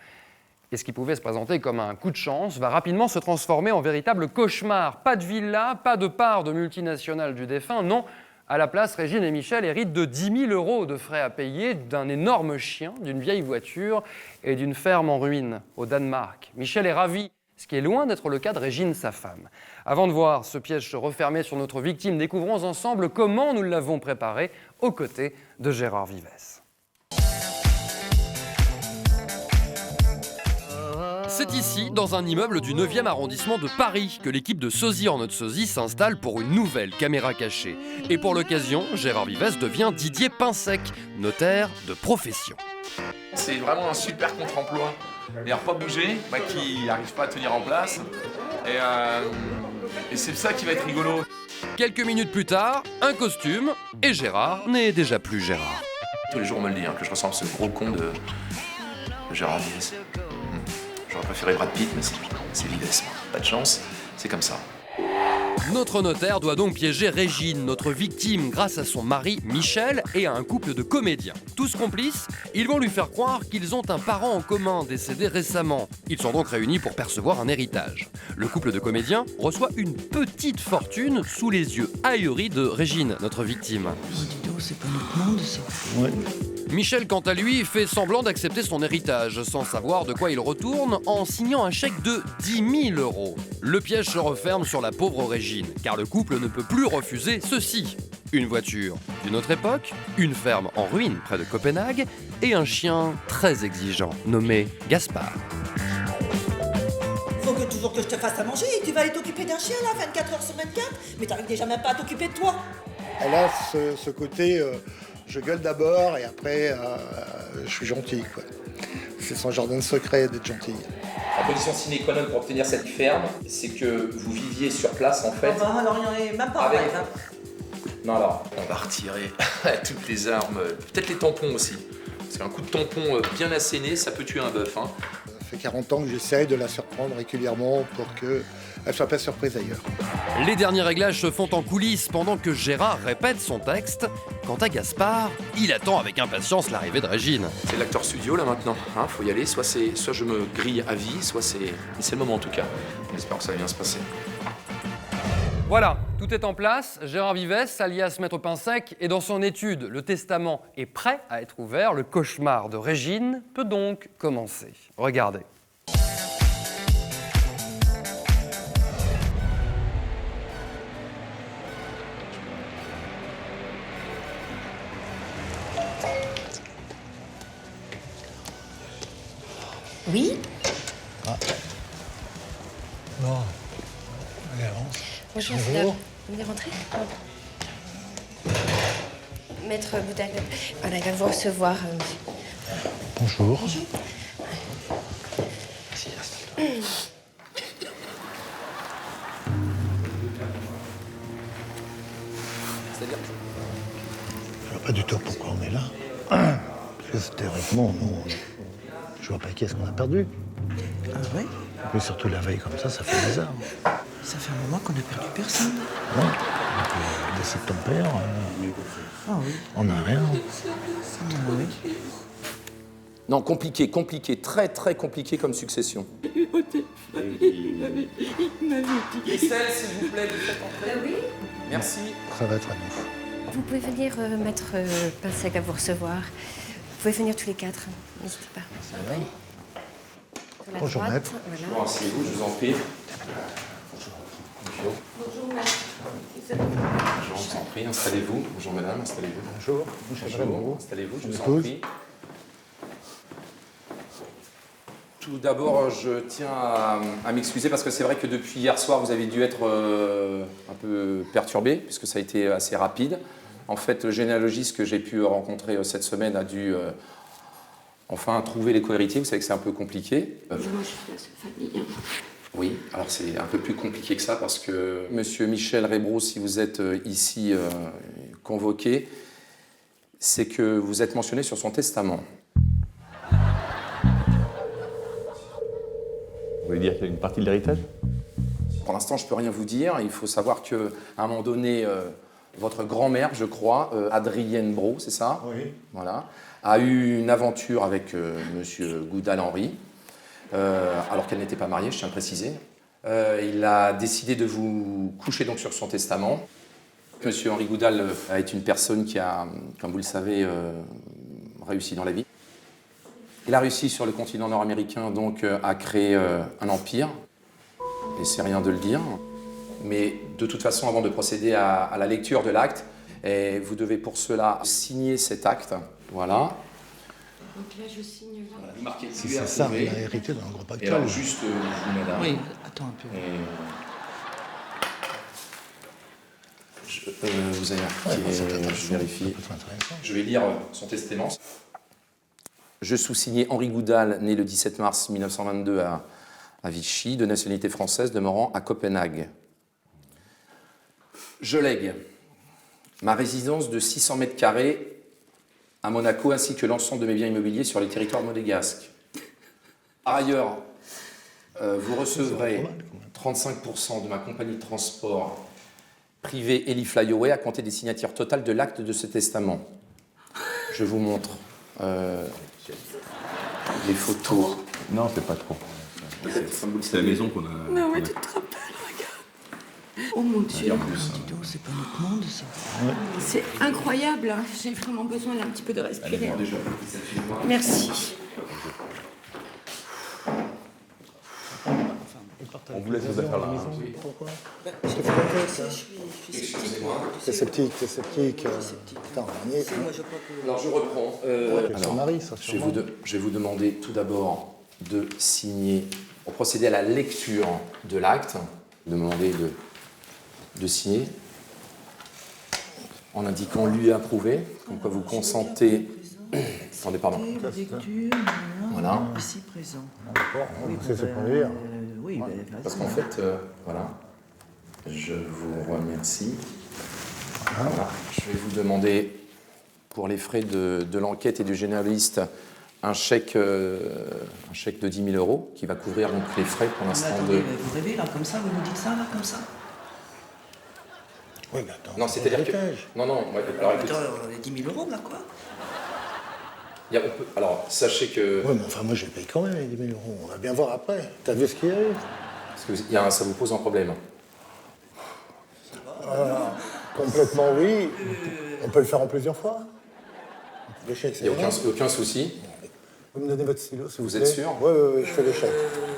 Et ce qui pouvait se présenter comme un coup de chance va rapidement se transformer en véritable cauchemar. Pas de villa, pas de part de multinationale du défunt, non. À la place, Régine et Michel héritent de 10 000 € de frais à payer, d'un énorme chien, d'une vieille voiture et d'une ferme en ruine au Danemark. Michel est ravi, ce qui est loin d'être le cas de Régine, sa femme. Avant de voir ce piège se refermer sur notre victime, découvrons ensemble comment nous l'avons préparé aux côtés de Gérard Vivès. C'est ici, dans un immeuble du 9e arrondissement de Paris, que l'équipe de Sosie or not sosie s'installe pour une nouvelle caméra cachée. Et pour l'occasion, Gérard Vivès devient Didier Pinsec, notaire de profession. C'est vraiment un super contre-emploi. D'ailleurs, pas bouger, qui n'arrive pas à tenir en place. Et c'est ça qui va être rigolo. Quelques minutes plus tard, un costume, et Gérard n'est déjà plus Gérard. Tous les jours, on me le dit, que je ressemble à ce gros con de Gérard Vivès. J'aurais préféré Brad Pitt, mais c'est Vivès. Pas de chance, c'est comme ça. Notre notaire doit donc piéger Régine, notre victime, grâce à son mari Michel et à un couple de comédiens. Tous complices, ils vont lui faire croire qu'ils ont un parent en commun décédé récemment. Ils sont donc réunis pour percevoir un héritage. Le couple de comédiens reçoit une petite fortune sous les yeux ahuris de Régine, notre victime. Dis donc, c'est pas notre monde, ça. Ouais. Michel, quant à lui, fait semblant d'accepter son héritage, sans savoir de quoi il retourne, en signant un chèque de 10 000 €. Le piège se referme sur la pauvre Régine, car le couple ne peut plus refuser ceci. Une voiture d'une autre époque, une ferme en ruine près de Copenhague, et un chien très exigeant, nommé Gaspard. Faut que toujours que je te fasse à manger et tu vas aller t'occuper d'un chien là, 24 heures sur 24. Mais t'arrives déjà même pas à t'occuper de toi. Elle a ce côté, je gueule d'abord et après, je suis gentil, quoi. C'est son jardin secret d'être gentil. La condition sine qua non pour obtenir cette ferme, c'est que vous viviez sur place en fait. Alors il n'y en a même pas en Avec- rêve, hein. Non alors, on va retirer toutes les armes, peut-être les tampons aussi. Parce qu'un coup de tampon bien asséné, ça peut tuer un bœuf. Hein. Ça fait 40 ans que j'essaye de la surprendre régulièrement pour qu'elle ne soit pas surprise ailleurs. Les derniers réglages se font en coulisses pendant que Gérard répète son texte. Quant à Gaspard, il attend avec impatience l'arrivée de Régine. C'est l'acteur studio là maintenant, hein, faut y aller. Soit je me grille à vie, soit c'est le moment en tout cas. J'espère que ça va bien se passer. Voilà, tout est en place. Gérard Vivès, alias Maître Pain Sec, est dans son étude. Le testament est prêt à être ouvert. Le cauchemar de Régine peut donc commencer. Regardez. Oui. Bon. Allez, avance. Bonjour, Bonjour. madame. Vous venez rentrer? Maître Boudal, voilà, il va vous recevoir, monsieur. Bonjour. Bonjour. C'est-à-dire Je vois pas du tout pourquoi on est là. Parce que théoriquement, nous, je vois pas qui est-ce qu'on a perdu. Ah ouais? Mais surtout la veille comme ça fait bizarre. Ça fait un moment qu'on n'a perdu personne. Ouais. Depuis le décès de ton père, Ah oui. on n'a rien. Ah oui. Non, compliqué, très très compliqué comme succession. Christelle, s'il vous plaît, vous faites entrer. Oui. Merci. Ça va être à nous. Vous pouvez venir, Maître Pain Sec va vous recevoir. Vous pouvez venir tous les quatre, n'hésitez pas. Sur la Bonjour, droite, maître. voilà. Bon, asseyez-vous, je vous en prie. Bonjour, maître. Bonjour, je vous en prie, installez-vous. Bonjour madame, installez-vous. Bonjour. Bonjour, installez-vous, je vous en Épouse. prie. Tout d'abord, je tiens à m'excuser parce que c'est vrai que depuis hier soir, vous avez dû être un peu perturbé puisque ça a été assez rapide. En fait, le généalogiste que j'ai pu rencontrer cette semaine a dû enfin trouver les co-héritiers. Vous savez que c'est un peu compliqué. Moi, je suis la seule famille. Oui, alors c'est un peu plus compliqué que ça parce que Monsieur Michel Rebro, si vous êtes ici convoqué, c'est que vous êtes mentionné sur son testament. Vous voulez dire qu'il y a une partie de l'héritage? Pour l'instant, je ne peux rien vous dire. Il faut savoir qu'à un moment donné, votre grand-mère, je crois, Adrienne Bro, c'est ça? Oui. Voilà, a eu une aventure avec Monsieur Goudal-Henry, alors qu'elle n'était pas mariée, je tiens à le préciser. Il a décidé de vous coucher donc sur son testament. Monsieur Henri Goudal est une personne qui a, comme vous le savez, réussi dans la vie. Il a réussi sur le continent nord-américain donc à créer un empire, et c'est rien de le dire. Mais de toute façon, avant de procéder à la lecture de l'acte, vous devez pour cela signer cet acte. Voilà. Donc là, je signe là. Voilà, vous marquez Si lui c'est à ça, on trouver. a hérité d'un gros Et pactole. alors juste vous, madame. Oui, attends un peu. Vous avez marqué, je vérifie. Je vais lire son testament. Je sous-signais Henri Goudal, né le 17 mars 1922 à Vichy, de nationalité française, demeurant à Copenhague. Je lègue ma résidence de 600 mètres carrés à Monaco, ainsi que l'ensemble de mes biens immobiliers sur les territoires monégasques. Par ailleurs, vous recevrez 35% de ma compagnie de transport privé Eli Flyaway à compter des signatures totales de l'acte de ce testament. Je vous montre les photos. Non, c'est pas trop. C'est la maison qu'on a. Non, mais tu te rappelles, regarde. Oh mon Dieu. Dis donc, c'est pas notre monde, ça. C'est incroyable, hein. J'ai vraiment besoin d'un petit peu de respirer. Merci. On vous laisse vous affaires là. Pourquoi Je suis sceptique. T'es sceptique, t'es sceptique. Putain, Moi, je crois que... Alors je reprends. son mari, ça, je vais vous demander tout d'abord de signer, pour procéder à la lecture de l'acte, de me demander de signer en indiquant lui approuvé, comme quoi vous consentez. Attendez, pardon. Voilà. Ici présent. C'est ce qu'on veut dire. Oui, Parce qu'en fait, voilà, je vous remercie. Voilà. Je vais vous demander, pour les frais de l'enquête et du généraliste, un chèque de 10 000 € qui va couvrir donc les frais pour l'instant de... Vous rêvez là, comme ça, vous nous dites ça là, comme ça? Oui, mais attends. Non, c'est-à-dire que... Non, ouais, alors écoutez, Les 10 000 € là, quoi. alors, sachez que... Oui, mais enfin, moi, je les paye quand même, les 10 000 €. On va bien voir après. T'as vu ce qu'il y a eu? Parce que ça vous pose un problème. Complètement, oui. On peut le faire en plusieurs fois. L'échec, c'est Il n'y a aucun souci. Vous me donnez votre stylo, s'il vous plaît. Vous êtes sûr? Oui, je fais l'échec.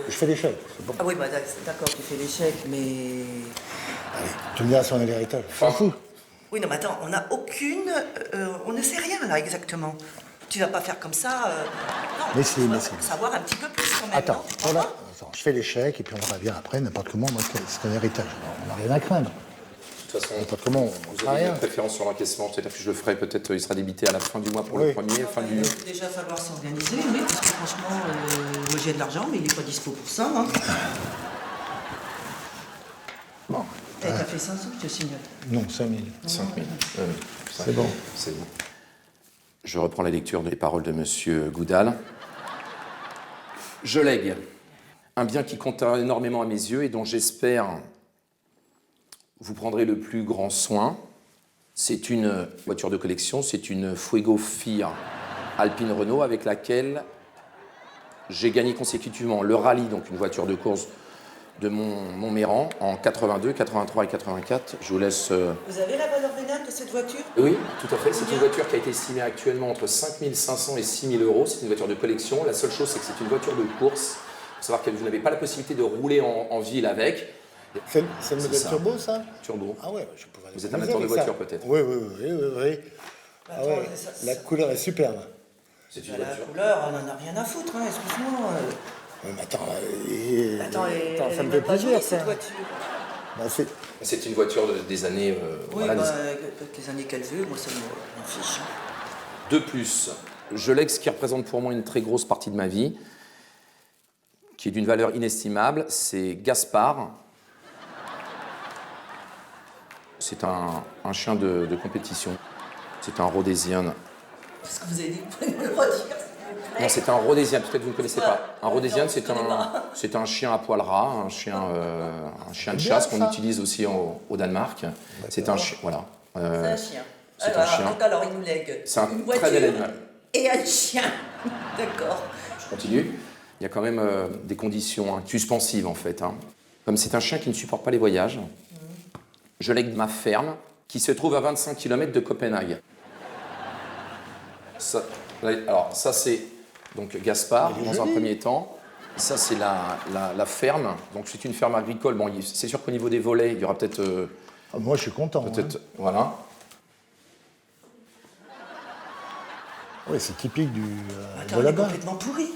Je fais l'échec, c'est bon. Ah oui, bah, d'accord, tu fais l'échec, mais... Allez, tu me diras si on a l'héritage. S'en fout. Oui, non, mais attends, on n'a aucune... on ne sait rien, là, exactement. Tu vas pas faire comme ça... Non, Mais si, mais si. savoir un petit peu plus, quand même. Attends, voilà. Attends, je fais l'échec et puis on verra bien après, n'importe comment, moi, c'est un héritage. On n'a rien à craindre. De toute façon, N'importe comment, on vous fera avez rien. une préférence sur l'encaissement, c'est-à-dire que je le ferai peut-être, il sera débité à la fin du mois pour le premier, fin du... Il faut déjà falloir s'organiser, oui, parce que franchement, moi j'ai de l'argent, mais il n'est pas dispo pour ça. Hein. Bon. T'as fait 500, je te signale. Non, 5 000. 5 000. C'est bon. C'est bon. Je reprends la lecture des paroles de Monsieur Goudal. Je lègue un bien qui compte énormément à mes yeux et dont j'espère vous prendrez le plus grand soin. C'est une voiture de collection, c'est une Fuego Fiat Alpine Renault avec laquelle j'ai gagné consécutivement le rallye, donc une voiture de course de Montméran en 82, 83 et 84. Je vous laisse... Vous avez la valeur vénale de cette voiture? Oui, tout à fait. C'est une voiture qui a été estimée actuellement entre 5 500 et 6 000 €. C'est une voiture de collection. La seule chose, c'est que c'est une voiture de course. Il faut savoir que vous n'avez pas la possibilité de rouler en ville avec. C'est le modèle turbo, ça? Turbo. Ah ouais, je pourrais aller Vous êtes m'amuser amateur de avec ça. voiture, peut-être? Oui. Ah ouais, la couleur est superbe. C'est une La voiture. couleur, on n'en a rien à foutre, hein, excuse-moi. Oui, mais attends, Ça ça me fait plaisir, ça. cette voiture. Bah, C'est une voiture des années... Oui, voilà, les années qu'elle veut, moi ça m'en fiche. De plus, je lègue ce qui représente pour moi une très grosse partie de ma vie, qui est d'une valeur inestimable, c'est Gaspard. C'est un chien de compétition. C'est un rhodésien. Qu'est-ce que vous avez dit? Vous pouvez me le redire? Non, c'est un rhodésien, peut-être que vous ne connaissez pas. Un rhodésien, c'est un chien à poil ras, un chien de chasse qu'on utilise aussi au Danemark. C'est un chien, voilà. C'est un chien. C'est un chien. Alors, il nous lègue C'est un une très voiture bel animal. et un chien. D'accord. Je continue. Il y a quand même des conditions suspensives, en fait. Comme c'est un chien qui ne supporte pas les voyages, je lègue ma ferme, qui se trouve à 25 km de Copenhague. Alors, ça, c'est donc Gaspard, dans un premier temps. Ça, c'est la ferme. Donc, c'est une ferme agricole. Bon, c'est sûr qu'au niveau des volets, il y aura peut-être... moi, je suis content. Peut-être, voilà. Oui, c'est typique de Attends, elle est là-bas. complètement pourrie.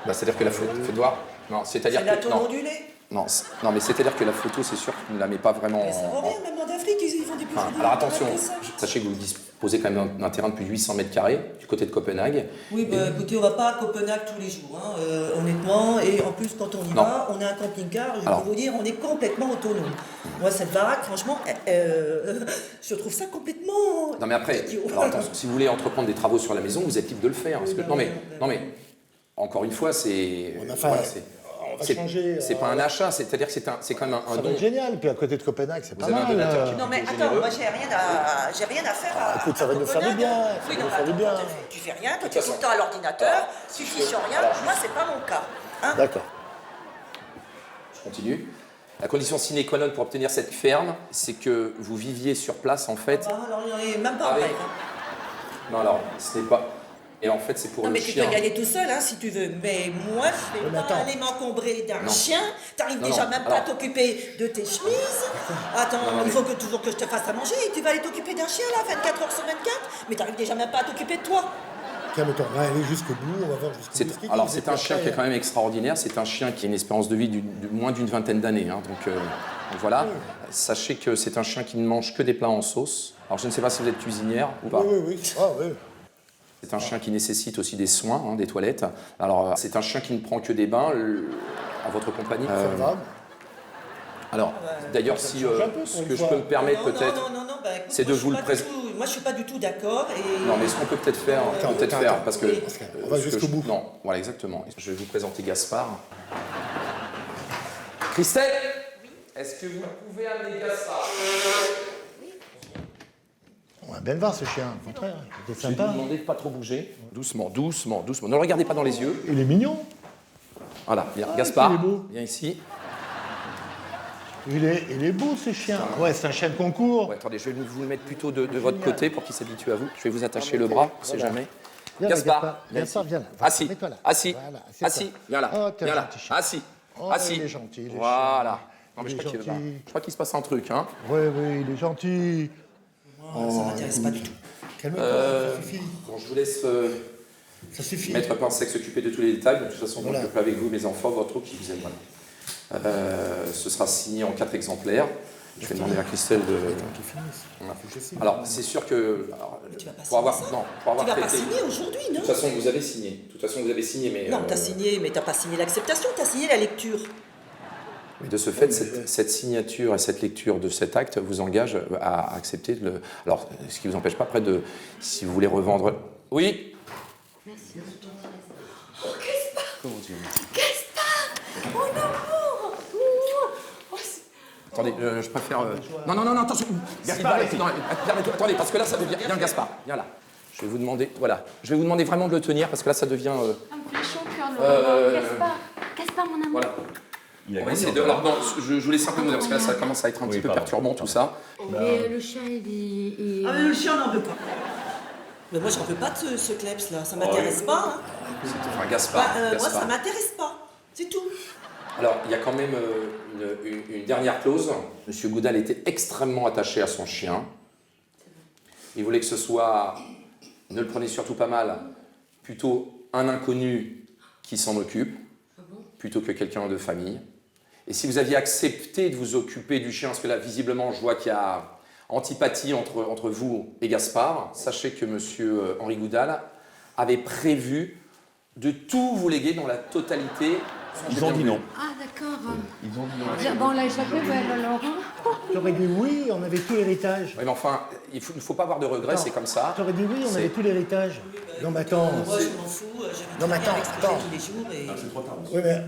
Bah, c'est-à-dire que la photo... Faites voir. Non, c'est-à-dire C'est la que... tour Non, ondulée. non, mais c'est-à-dire que la photo, c'est sûr qu'on ne la met pas vraiment... Mais ça vaut rien, même en Afrique, ils font des plus Enfin, jolis alors attention, que ça. sachez que vous disposez quand même d'un terrain de plus de 800 mètres carrés du côté de Copenhague. Oui, bah, écoutez, on va pas à Copenhague tous les jours, hein, honnêtement. Et en plus, quand on y va, on a un camping-car. Je peux vous dire, on est complètement autonome. Moi, cette baraque, franchement, je trouve ça complètement... Non mais après, alors attention, si vous voulez entreprendre des travaux sur la maison, vous êtes libre de le faire. Parce que, non mais, encore une fois, c'est... Enfin, voilà, pas changer. C'est pas un achat, c'est-à-dire que c'est quand même un Ça va don. être génial. Puis à côté de Copenhague, c'est pas avez un mal. donateur qui est Non mais plutôt attends, généreux. moi j'ai rien à faire à. Écoute, ça va nous faire du Copenhague. bien. Oui, Ça non, va nous faire du attends, bien. tu fais rien, toi tu es tout le temps à l'ordinateur, tu fiches rien. Moi c'est pas mon cas. Hein. D'accord. Je continue. La condition sine qua non pour obtenir cette ferme, c'est que vous viviez sur place en fait. Bah, alors il n'y en a même pas en avec- rêve. Non, alors, ce n'est pas. Et en fait, c'est pour Non le mais tu chien. peux y aller tout seul hein, si tu veux. Mais moi je vais Mais pas attends. aller m'encombrer d'un Non. chien. T'arrives Non, déjà non, même pas à alors. t'occuper de tes chemises. Attends, Non, non, il mais- faut que toujours que je te fasse à manger et tu vas aller t'occuper d'un chien là, 24 heures sur 24. Mais t'arrives déjà même pas à t'occuper de toi. Calme-toi, on va aller jusqu'au bout, on va voir jusqu'au bout. C'est- Alors, c'est un chien qui est quand même extraordinaire. C'est un chien qui a une espérance de vie de moins d'une vingtaine d'années. Hein. Donc voilà. Sachez que c'est un chien qui ne mange que des plats en sauce. Alors, je ne sais pas si vous êtes cuisinière ou pas. Oui. Ah, oui. C'est un chien qui nécessite aussi des soins, hein, des toilettes. Alors, c'est un chien qui ne prend que des bains à votre compagnie. va. Alors, d'ailleurs, si change un peu, ce pour que une je fois. peux me permettre Non, peut-être, bah, écoute, c'est moi, de je vous suis le pas présenter. du tout- Moi je suis pas du tout d'accord et. Non, mais ce qu'on peut peut-être faire, Attends, parce que. oui. On va ce que jusqu'au bout. Non, voilà, exactement. Je vais vous présenter Gaspard. Christelle, est-ce que vous pouvez amener Gaspard? On va bien le voir, ce chien, au contraire. Il était Je vais vous sympa. demander de pas trop bouger. Doucement, doucement, doucement. Ne le regardez pas dans les yeux. Il est mignon. Voilà, viens. Ah, Gaspard, il est beau. viens ici. Il est beau, ce chien. Ouais, c'est un chien de concours. Ouais, attendez, je vais vous le mettre plutôt de votre côté pour qu'il s'habitue à vous. Je vais vous attacher le bras, on ne sait Voilà. jamais. Viens là, Gaspard, Gaspard, viens là. Assis, Mets-toi là. assis, Voilà, assieds-toi. assis, viens là, Oh, t'es viens un là, gentil chien. assis, Oh, assis. il est gentil, il est Voilà. Non, mais Il je est crois gentil. je crois qu'il se passe un truc, hein. Oui, il est gentil. Ça m'intéresse pas du tout. Calme-toi, ça suffit. Bon, je vous laisse Ça suffit. mettre Pinsec s'occuper de tous les détails. De toute façon, Voilà. je m'occupe avec vous, mes enfants, votre qui vous aime. Voilà. Ce sera signé en 4 exemplaires. Je vais demander à Christelle de. Voilà. Alors, c'est sûr que. Alors, Tu vas pas pour avoir, signer ça non, pour avoir Tu vas pas traité- signer aujourd'hui, De non toute façon, vous avez signé. De toute façon, vous avez signé, mais. Non, t'as signé, mais t'as pas signé l'acceptation, t'as signé la lecture. Mais de ce fait, cette signature et cette lecture de cet acte vous engage à accepter le. Alors, ce qui ne vous empêche pas après de. Si vous voulez revendre. Oui. Merci. Gaspard. Gaspard. Mon amour. Oh, Attendez, je préfère. Non, attention. Gaspard, permettez-moi. Attendez, parce que là, ça devient. Viens, Gaspard, viens là. Je vais vous demander. Voilà. Je vais vous demander vraiment de le tenir parce que là, ça devient. un peu chaud au cœur, Gaspard. Gaspard, mon amour. Voilà. On va essayer de. Alors, non, je voulais simplement dire parce que là, ça commence à être un petit peu perturbant tout ça. Mais le chien, il est... Ah mais le chien, on n'en veut pas. Mais moi, j'en veux pas de ce kleps là, ça m'intéresse pas. Hein. Enfin, Gaspard. Moi, Gaspard. ça m'intéresse pas. C'est tout. Alors, il y a quand même une dernière clause. Monsieur Goudal était extrêmement attaché à son chien. Il voulait que ce soit, ne le prenez surtout pas mal, plutôt un inconnu qui s'en occupe, plutôt que quelqu'un de famille. Et si vous aviez accepté de vous occuper du chien, parce que là, visiblement, je vois qu'il y a antipathie entre vous et Gaspard, sachez que monsieur Henri Goudal avait prévu de tout vous léguer dans la totalité. Ils ont dit non. Ah, d'accord. Ils ont dit non. Bon, on l'a échappé belle, alors. T'aurais dit oui, on avait tout l'héritage. Oui, mais enfin, il ne faut pas avoir de regrets, c'est comme ça. T'aurais dit oui, on avait tout l'héritage. Non, mais attends. Moi, je m'en fous. Non, mais attends, attends. tous les jours et. C'est trop tard. Oui, mais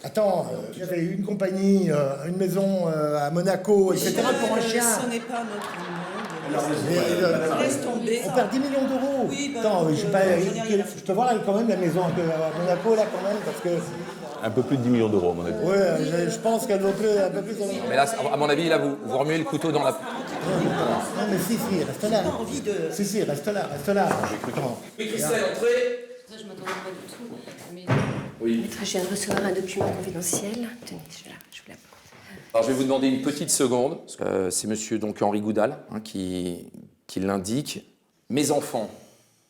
attends, j'avais une compagnie, une maison à Monaco, etc. pour un chien. Ce n'est pas notre monde. Mais, Laisse tomber. on perd 10 millions d'euros. Oui, bah, attends, donc, je te vois là quand même la maison à Monaco là quand même parce que. Un peu plus de 10 millions d'euros, à mon avis. Ouais, je pense qu'elle vaut un peu plus. Mais là, à mon avis, là, vous remuez le couteau dans la. Non, mais si, reste là. Si, reste là. J'ai cru Oui, Christelle, entrez. Ça, je m'attendais pas du tout. Mais... Oui. Maître, je viens de recevoir un document confidentiel. Tenez, je vous l'apporte. Alors, je vais vous demander une petite seconde. C'est monsieur donc, Henri Goudal qui l'indique. Mes enfants,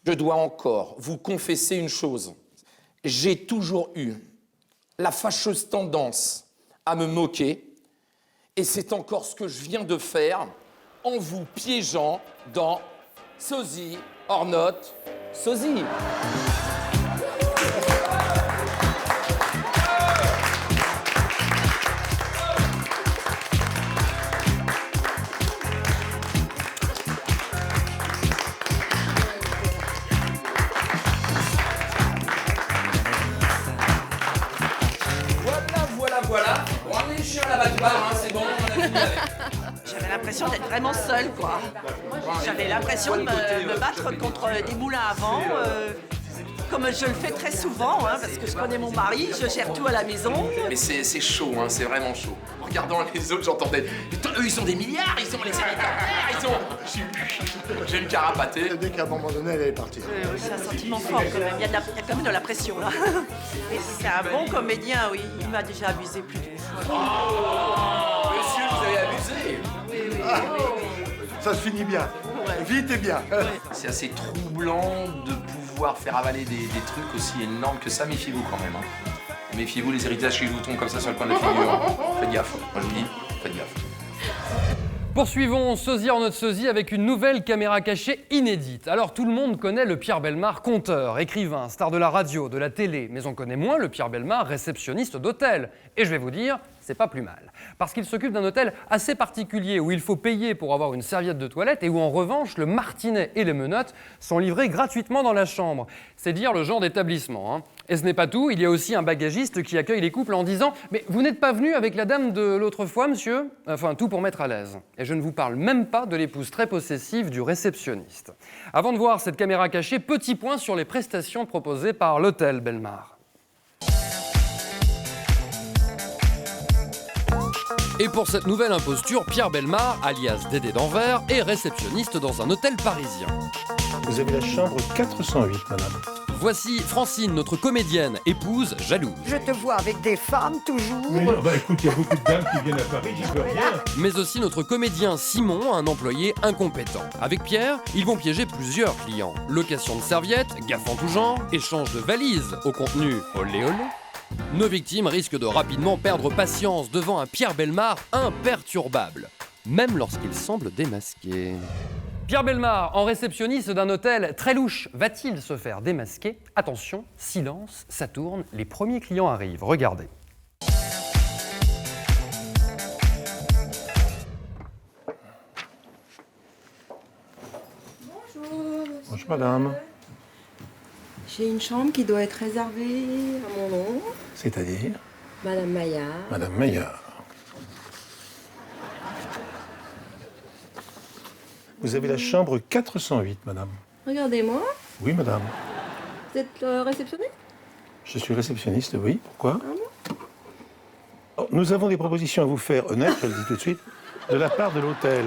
je dois encore vous confesser une chose. J'ai toujours eu la fâcheuse tendance à me moquer, et c'est encore ce que je viens de faire en vous piégeant dans sosie, hors note, sosie. Voilà. j'avais l'impression de me battre contre des moulins à vent, comme je le fais très souvent, hein, parce que je connais mon mari, je gère tout à la maison. Mais c'est chaud, hein, c'est vraiment chaud. En regardant les autres, j'entendais « Putain, eux, ils sont des milliards, ils sont les hélicoptères, ils sont... » J'ai une carapatée. Dès qu'à un moment donné, elle est partie. Oui, c'est un sentiment fort quand même. Il y a quand même de la pression là. Et c'est un bon comédien, oui. Il m'a déjà abusé plus d'une fois. Oh, monsieur, vous avez abusé. Oui. Ça se finit bien. Ouais. Vite et bien. C'est assez troublant de pouvoir faire avaler des trucs aussi énormes que ça. Méfiez-vous quand même. Hein. Méfiez-vous les héritages qui vous tombent comme ça sur le coin de la figure. Faites gaffe. Moi, je vous dis, faites gaffe. Poursuivons sosie en notre sosie avec une nouvelle caméra cachée inédite. Alors tout le monde connaît le Pierre Bellemare, conteur, écrivain, star de la radio, de la télé, mais on connaît moins le Pierre Bellemare, réceptionniste d'hôtel. Et je vais vous dire, c'est pas plus mal. Parce qu'il s'occupe d'un hôtel assez particulier où il faut payer pour avoir une serviette de toilette et où en revanche le martinet et les menottes sont livrés gratuitement dans la chambre. C'est dire le genre d'établissement. Hein. Et ce n'est pas tout, il y a aussi un bagagiste qui accueille les couples en disant « Mais vous n'êtes pas venu avec la dame de l'autre fois, monsieur ?» Enfin, tout pour mettre à l'aise. Et je ne vous parle même pas de l'épouse très possessive du réceptionniste. Avant de voir cette caméra cachée, petit point sur les prestations proposées par l'hôtel Bellemare. Et pour cette nouvelle imposture, Pierre Bellemare, alias Dédé d'Anvers, est réceptionniste dans un hôtel parisien. Vous avez la chambre 408, madame. Voici Francine, notre comédienne, épouse jalouse. Je te vois avec des femmes toujours. Mais non, bah écoute, il y a beaucoup de dames qui viennent à Paris, j'y peux rien. Mais aussi notre comédien Simon, un employé incompétent. Avec Pierre, ils vont piéger plusieurs clients. Location de serviettes, gaffes en tout genre, échange de valises au contenu olé olé. Nos victimes risquent de rapidement perdre patience devant un Pierre Bellemare imperturbable, même lorsqu'il semble démasqué. Pierre Bellemare, en réceptionniste d'un hôtel très louche, va-t-il se faire démasquer? Attention, silence, ça tourne, les premiers clients arrivent, regardez. Bonjour. Bonjour madame. J'ai une chambre qui doit être réservée à mon nom. C'est-à-dire? Madame Maillard. Madame Maillard. Vous avez la chambre 408, madame. Regardez-moi. Oui, madame. Vous êtes réceptionniste? Je suis réceptionniste, oui. Pourquoi? Ah bon? Oh, nous avons des propositions à vous faire, honnêtes, je le dis tout de suite, de la part de l'hôtel.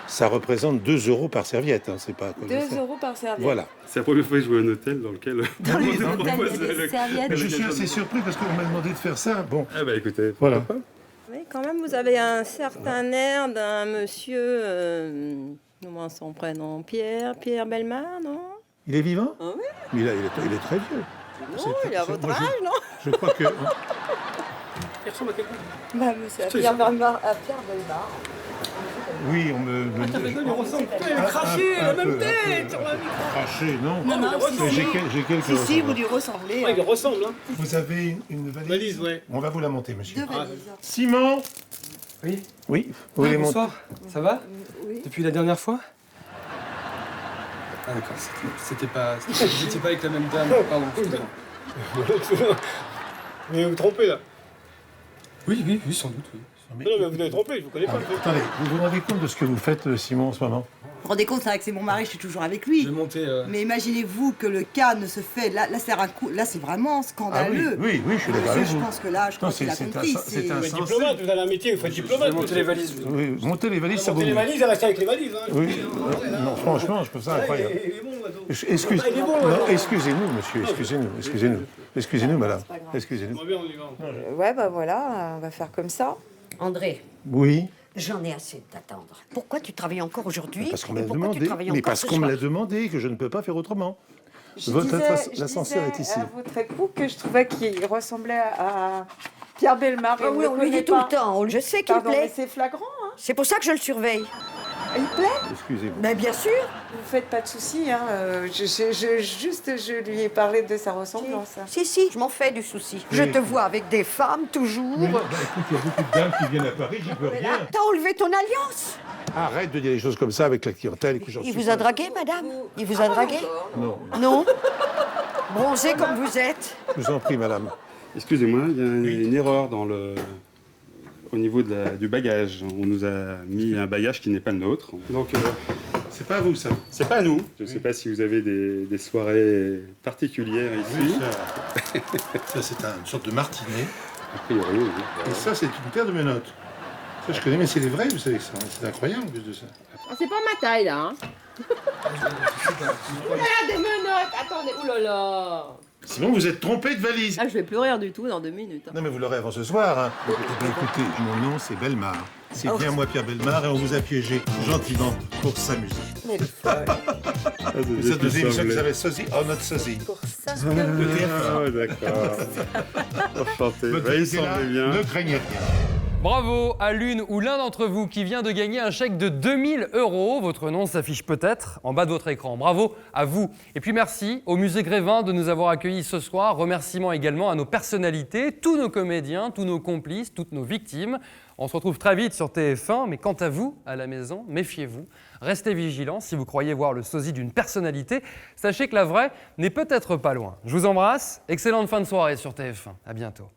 Ça représente 2 € par serviette, hein, c'est pas... 2 € par serviette. Voilà. C'est la première fois que je vois un hôtel dans lequel... Dans les hôtels, il y a des serviettes. Je suis assez surpris parce qu'on m'a demandé de faire ça. Bon. Ah bah écoutez, voilà. Oui, quand même, vous avez un certain air d'un monsieur... Comment son prénom? Pierre Bellemare, non? Il est vivant? Ah oui. Mais il est très vieux. Non, il est à votre âge, non? Je crois que... Il ressemble à quelqu'un. Bah, monsieur Pierre Bellemare. Oui, on me... Attends, mais non, il ressemble. Il a craché, la même tête sur la Craché, non. Non, J'ai quelques... Si, vous lui ressemblez. Ouais, il ressemble, hein. Vous avez une valise? Valise, ouais. On va vous la monter, monsieur. 2 valises. Simon? Oui. Oui, vous voulez monter? Bonsoir, ça va? Oui. Depuis la dernière fois? Ah d'accord, c'était pas... Vous n'étiez pas avec la même dame, pardon. Mais vous vous trompez, là. Oui, sans doute, oui. Non, mais vous avez trompé, je vous connais pas. Attendez, vous vous rendez compte de ce que vous faites, Simon, en ce moment? Vous vous rendez compte, c'est vrai que c'est mon mari, je suis toujours avec lui. Je vais monter... Mais imaginez-vous que le cas ne se fait... Là c'est un coup... Là, c'est vraiment scandaleux. Ah oui, je suis d'accord avec vous. Je pense que là, je crois qu'il a compris. C'est un sens. Diplomate, vous avez un métier, vous faites diplomate. Monter les valises. Oui, monter les valises, ça vaut mieux. Monter les valises et rester avec les valises. Hein. Oui, non, franchement, je trouve ça incroyable. Excusez-nous, monsieur, excusez-nous, madame. Excusez-nous. Ouais, bah voilà, on va faire comme ça. André, Oui. j'en ai assez d'attendre. Pourquoi tu travailles encore aujourd'hui? Parce qu'on me l'a Pourquoi tu demandé. travailles Mais encore parce ce qu'on me soir? l'a demandé, que je ne peux pas faire autrement. L'ascenseur est ici. À votre époux que je trouvais qu'il ressemblait à Pierre Bellemare. Ah oui, on lui dit tout le temps. Je sais qu'il Pardon, plaît. mais c'est flagrant, hein. C'est pour ça que je le surveille. Il plaît? Excusez-moi. Mais bien sûr. Vous faites pas de soucis, hein. Je lui ai parlé de sa ressemblance. Si, je m'en fais du souci. Je te vois avec des femmes toujours. Mais, bah, écoute, il y a beaucoup de dames qui viennent à Paris, j'y peux rien. T'as enlevé ton alliance. Arrête de dire des choses comme ça avec la clientèle. Il vous a dragué, madame? Il vous a dragué? Non. Non? Bronzé comme vous êtes. Je vous en prie, madame. Excusez-moi, il y a une erreur au niveau du bagage. On nous a mis un bagage qui n'est pas le nôtre. Donc, C'est pas vous, ça. C'est pas nous. Je ne sais pas si vous avez des soirées particulières ici. Oui, ça c'est une sorte de martinet. A priori, oui. Et ça, c'est une paire de menottes. Ça, je connais, mais c'est les vrais, vous savez que ça. C'est incroyable en plus de ça. C'est pas ma taille, là. Hein. Oulala, des menottes. Attendez, oulala. Sinon, vous êtes trompé de valise. Ah, je vais plus rire du tout dans 2 minutes. Hein. Non, mais vous l'aurez avant ce soir. Hein. Eh bien, écoutez, mon nom, c'est Bellemare. C'est bien moi, Pierre Bellemare, et on vous a piégé gentiment pour s'amuser. Mais le folle. C'est cette deuxième émission que vous avez sosie, oh notre sosie. Pour ça, Ah, d'accord. Enchanté. Il semblait bien. Ne craignez rien. Bravo à l'une ou l'un d'entre vous qui vient de gagner un chèque de 2000 €. Votre nom s'affiche peut-être en bas de votre écran. Bravo à vous. Et puis merci au Musée Grévin de nous avoir accueillis ce soir. Remerciements également à nos personnalités, tous nos comédiens, tous nos complices, toutes nos victimes. On se retrouve très vite sur TF1, mais quant à vous, à la maison, méfiez-vous. Restez vigilants si vous croyez voir le sosie d'une personnalité. Sachez que la vraie n'est peut-être pas loin. Je vous embrasse. Excellente fin de soirée sur TF1. À bientôt.